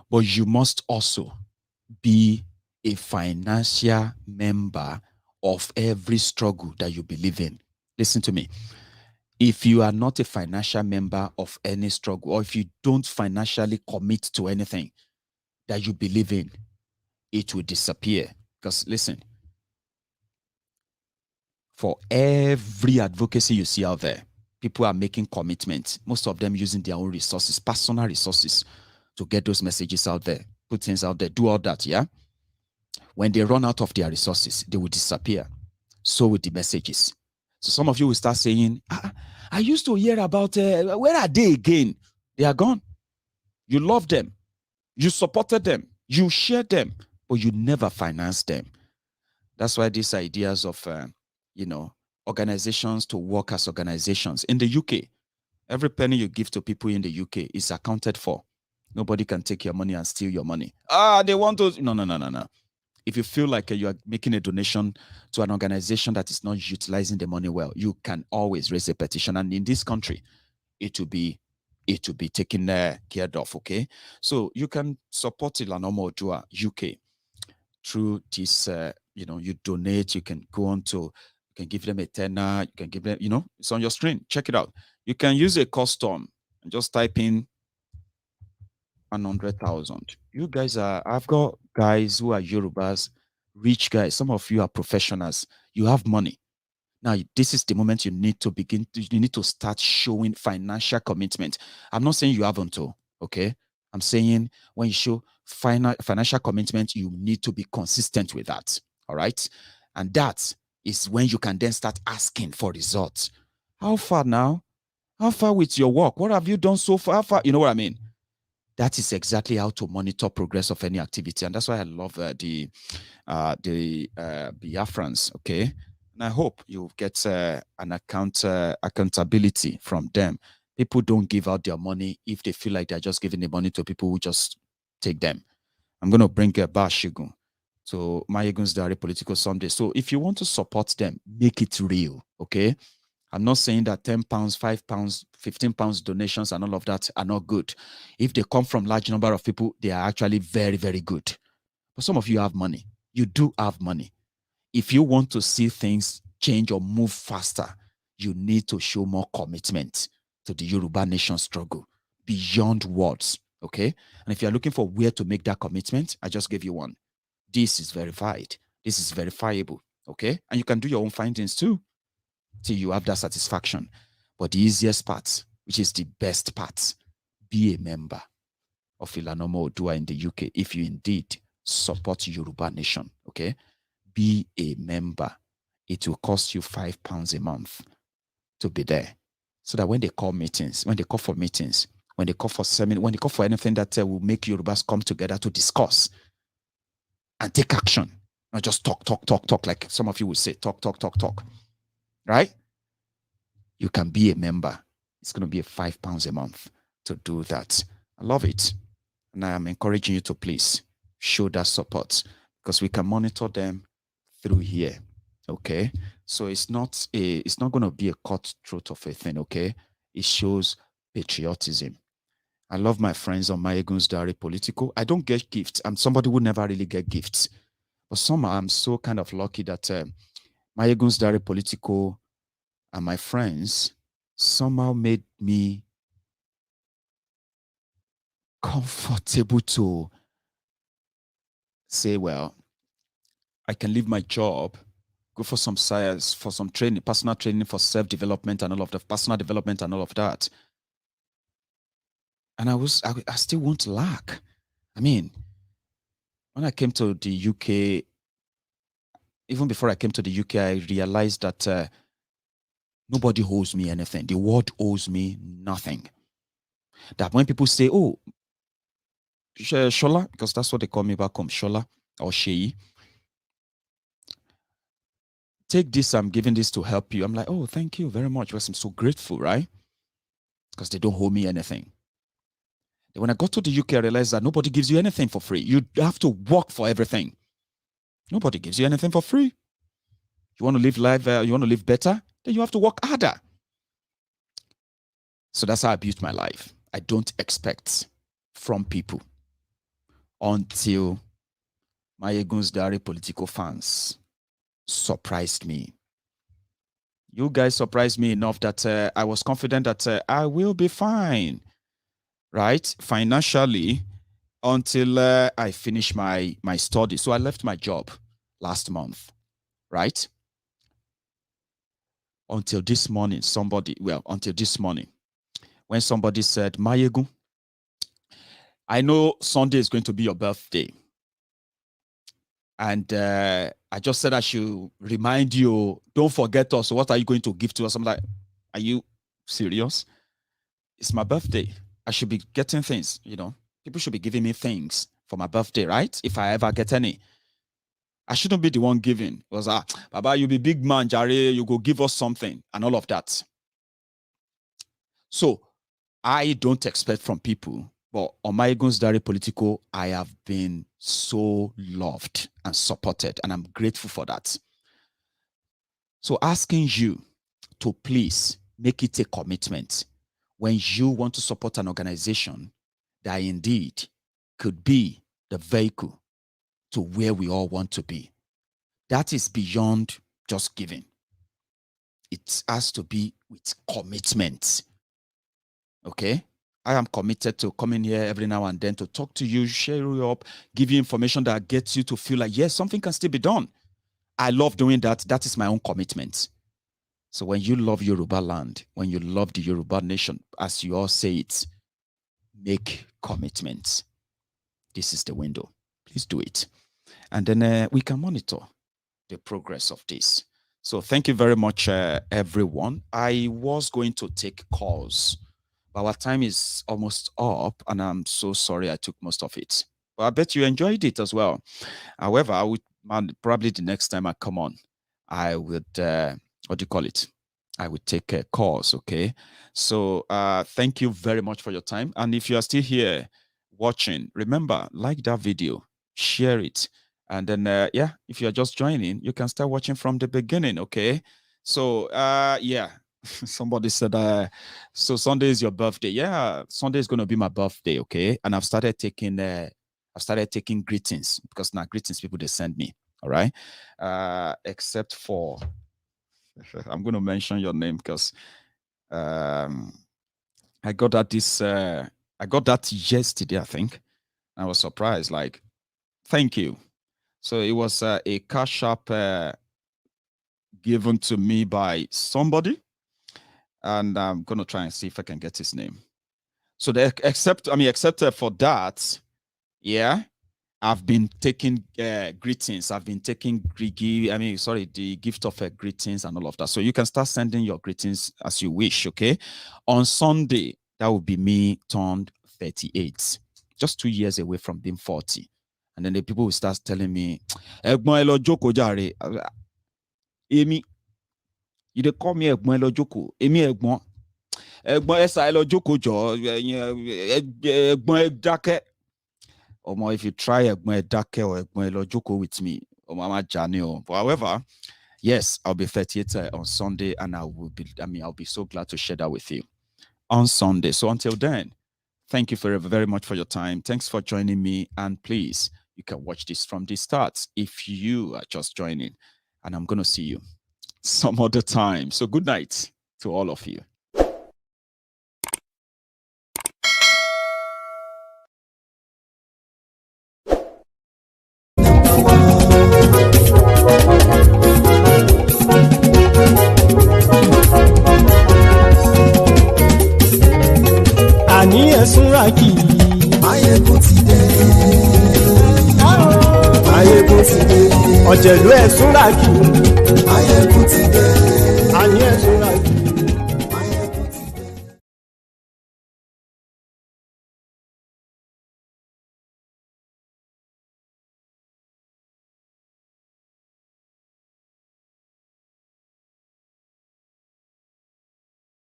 Speaker 2: But you must also be a financial member of every struggle that you believe in. Listen to me. If you are not a financial member of any struggle, or if you don't financially commit to anything that you believe in, it will disappear. Because listen, for every advocacy you see out there, people are making commitments, most of them using their own resources, personal resources, to get those messages out there, put things out there, do all that, yeah? When they run out of their resources, they will disappear. So with the messages. So some of you will start saying, I used to hear about, where are they again? They are gone. You love them. You supported them. You shared them. But you never financed them. That's why these ideas of, organizations to work as organizations. In the UK, every penny you give to people in the UK is accounted for. Nobody can take your money and steal your money. They want to. No. If you feel like you are making a donation to an organization that is not utilizing the money well, you can always raise a petition. And in this country, it will be taken care of, okay? So you can support Ilanomo Odua UK through this, you donate, you can go on to, you can give them a tenner, you can give them, it's on your screen. Check it out. You can use a custom and just type in 100,000. You guys I've got guys who are Yorubas, rich guys. Some of you are professionals. You have money. Now, this is the moment you need to start showing financial commitment. I'm not saying you haven't to, okay? I'm saying when you show financial commitment, you need to be consistent with that, all right? And that is when you can then start asking for results. How far now? How far with your work? What have you done so far? How far? You know what I mean? That is exactly how to monitor progress of any activity. And that's why I love the Biafrans, okay? And I hope you get an accountability from them. People don't give out their money if they feel like they're just giving the money to people who just take them. I'm going to bring Bashigun to MaiyegunsDiary Politico someday. So if you want to support them, make it real, okay? I'm not saying that 10 pounds, 5 pounds, 15 pounds donations and all of that are not good. If they come from large number of people, they are actually very, very good. But some of you have money. You do have money. If you want to see things change or move faster, you need to show more commitment to the Yoruba nation struggle beyond words, okay? And if you're looking for where to make that commitment, I just gave you one. This is verified. This is verifiable, okay? And you can do your own findings too, till you have that satisfaction. But the easiest part, which is the best part, be a member of Ilanomo Odua in the UK if you indeed support Yoruba nation, okay? Be a member. It will cost you £5 a month to be there. So that when they call meetings, when they call for meetings, when they call for seminars, when they call for anything that will make Yorubas come together to discuss and take action, not just talk, like some of you will say, talk. Right? You can be a member. It's going to be £5 a month to do that. I love it. And I am encouraging you to please show that support because we can monitor them through here. Okay. So it's not going to be a cutthroat of a thing. Okay. It shows patriotism. I love my friends on MaiyegunsDiary Politico. I don't get gifts. I'm somebody who never really get gifts. But somehow I'm so kind of lucky that MaiyegunsDiary Politico and my friends somehow made me comfortable to say, well, I can leave my job, go for some science, for some training, personal training for self-development and all of that, personal development and all of that. And I still won't lack. I mean, when I came to the UK, even before I came to the UK, I realized that nobody owes me anything. The world owes me nothing. That when people say, oh, Shola, because that's what they call me back home, Shola or Shei, take this, I'm giving this to help you. I'm like, oh, thank you very much. Because I'm so grateful, right? Because they don't owe me anything. When I got to the UK, I realized that nobody gives you anything for free. You have to work for everything. Nobody gives you anything for free. You want to live life, you want to live better, then you have to work harder. So that's how I built my life. I don't expect from people until MaiyegunsDiary Politico fans surprised me. You guys surprised me enough that I was confident that I will be fine, right? Financially, until I finish my study. So I left my job last month, right? Until this morning, when somebody said, Maiyegun, I know Sunday is going to be your birthday. And I just said I should remind you, don't forget us. What are you going to give to us? I'm like, are you serious? It's my birthday. I should be getting things, you know. People should be giving me things for my birthday, right? If I ever get any. I shouldn't be the one giving. It was, Baba, you be big man, Jare, you go give us something and all of that. So I don't expect from people, but on MaiyegunsDiary Politico, I have been so loved and supported, and I'm grateful for that. So asking you to please make it a commitment when you want to support an organization that indeed could be the vehicle to where we all want to be. That is beyond just giving. It has to be with commitment. Okay? I am committed to coming here every now and then to talk to you, share you up, give you information that gets you to feel like, yes, something can still be done. I love doing that. That is my own commitment. So when you love Yoruba land, when you love the Yoruba nation, as you all say it, make commitments. This is the window. Please do it. And then we can monitor the progress of this. So thank you very much, everyone. I was going to take calls, but our time is almost up, and I'm so sorry I took most of it. But I bet you enjoyed it as well. However, I would probably the next time I come on, I would, what do you call it? I would take calls, okay? So thank you very much for your time. And if you are still here watching, remember, like that video, share it. And then, yeah, if you're just joining, you can start watching from the beginning, okay? So, yeah, somebody said, so Sunday is your birthday. Yeah, Sunday is going to be my birthday, okay? And I've started taking greetings, because now greetings people, they send me, all right? Except for, I'm going to mention your name because I got that yesterday, I think. I was surprised, like, thank you. So it was a cash app given to me by somebody, and I'm going to try and see if I can get his name. So except for that, yeah, I've been taking greetings. I've been taking the gift of greetings and all of that. So you can start sending your greetings as you wish, okay? On Sunday, that will be me turned 38, just 2 years away from being 40. And then the people will start telling me, Egbon elo joko jare. Emi, you dey call me Egbon elo joko. Emi Egbon esa elo joko jo. Egbon edake. Omo, if you try Egbon edake or Egbon elo joko with me, Mama Jani. But however, yes, I'll be 38 on Sunday, and I'll be so glad to share that with you on Sunday. So until then, thank you very much for your time. Thanks for joining me, and please, you can watch this from the start if you are just joining, and I'm going to see you some other time. So good night to all of you.
Speaker 1: Àní ẹ̀sùnra kì í.
Speaker 3: Maiyegun ti dé. Maiyegun ti dé.
Speaker 1: Ọ̀jẹ̀lú ẹ̀sùnra kì í.
Speaker 3: Maiyegun ti dé.
Speaker 1: Àní ẹ̀sùnra kì í.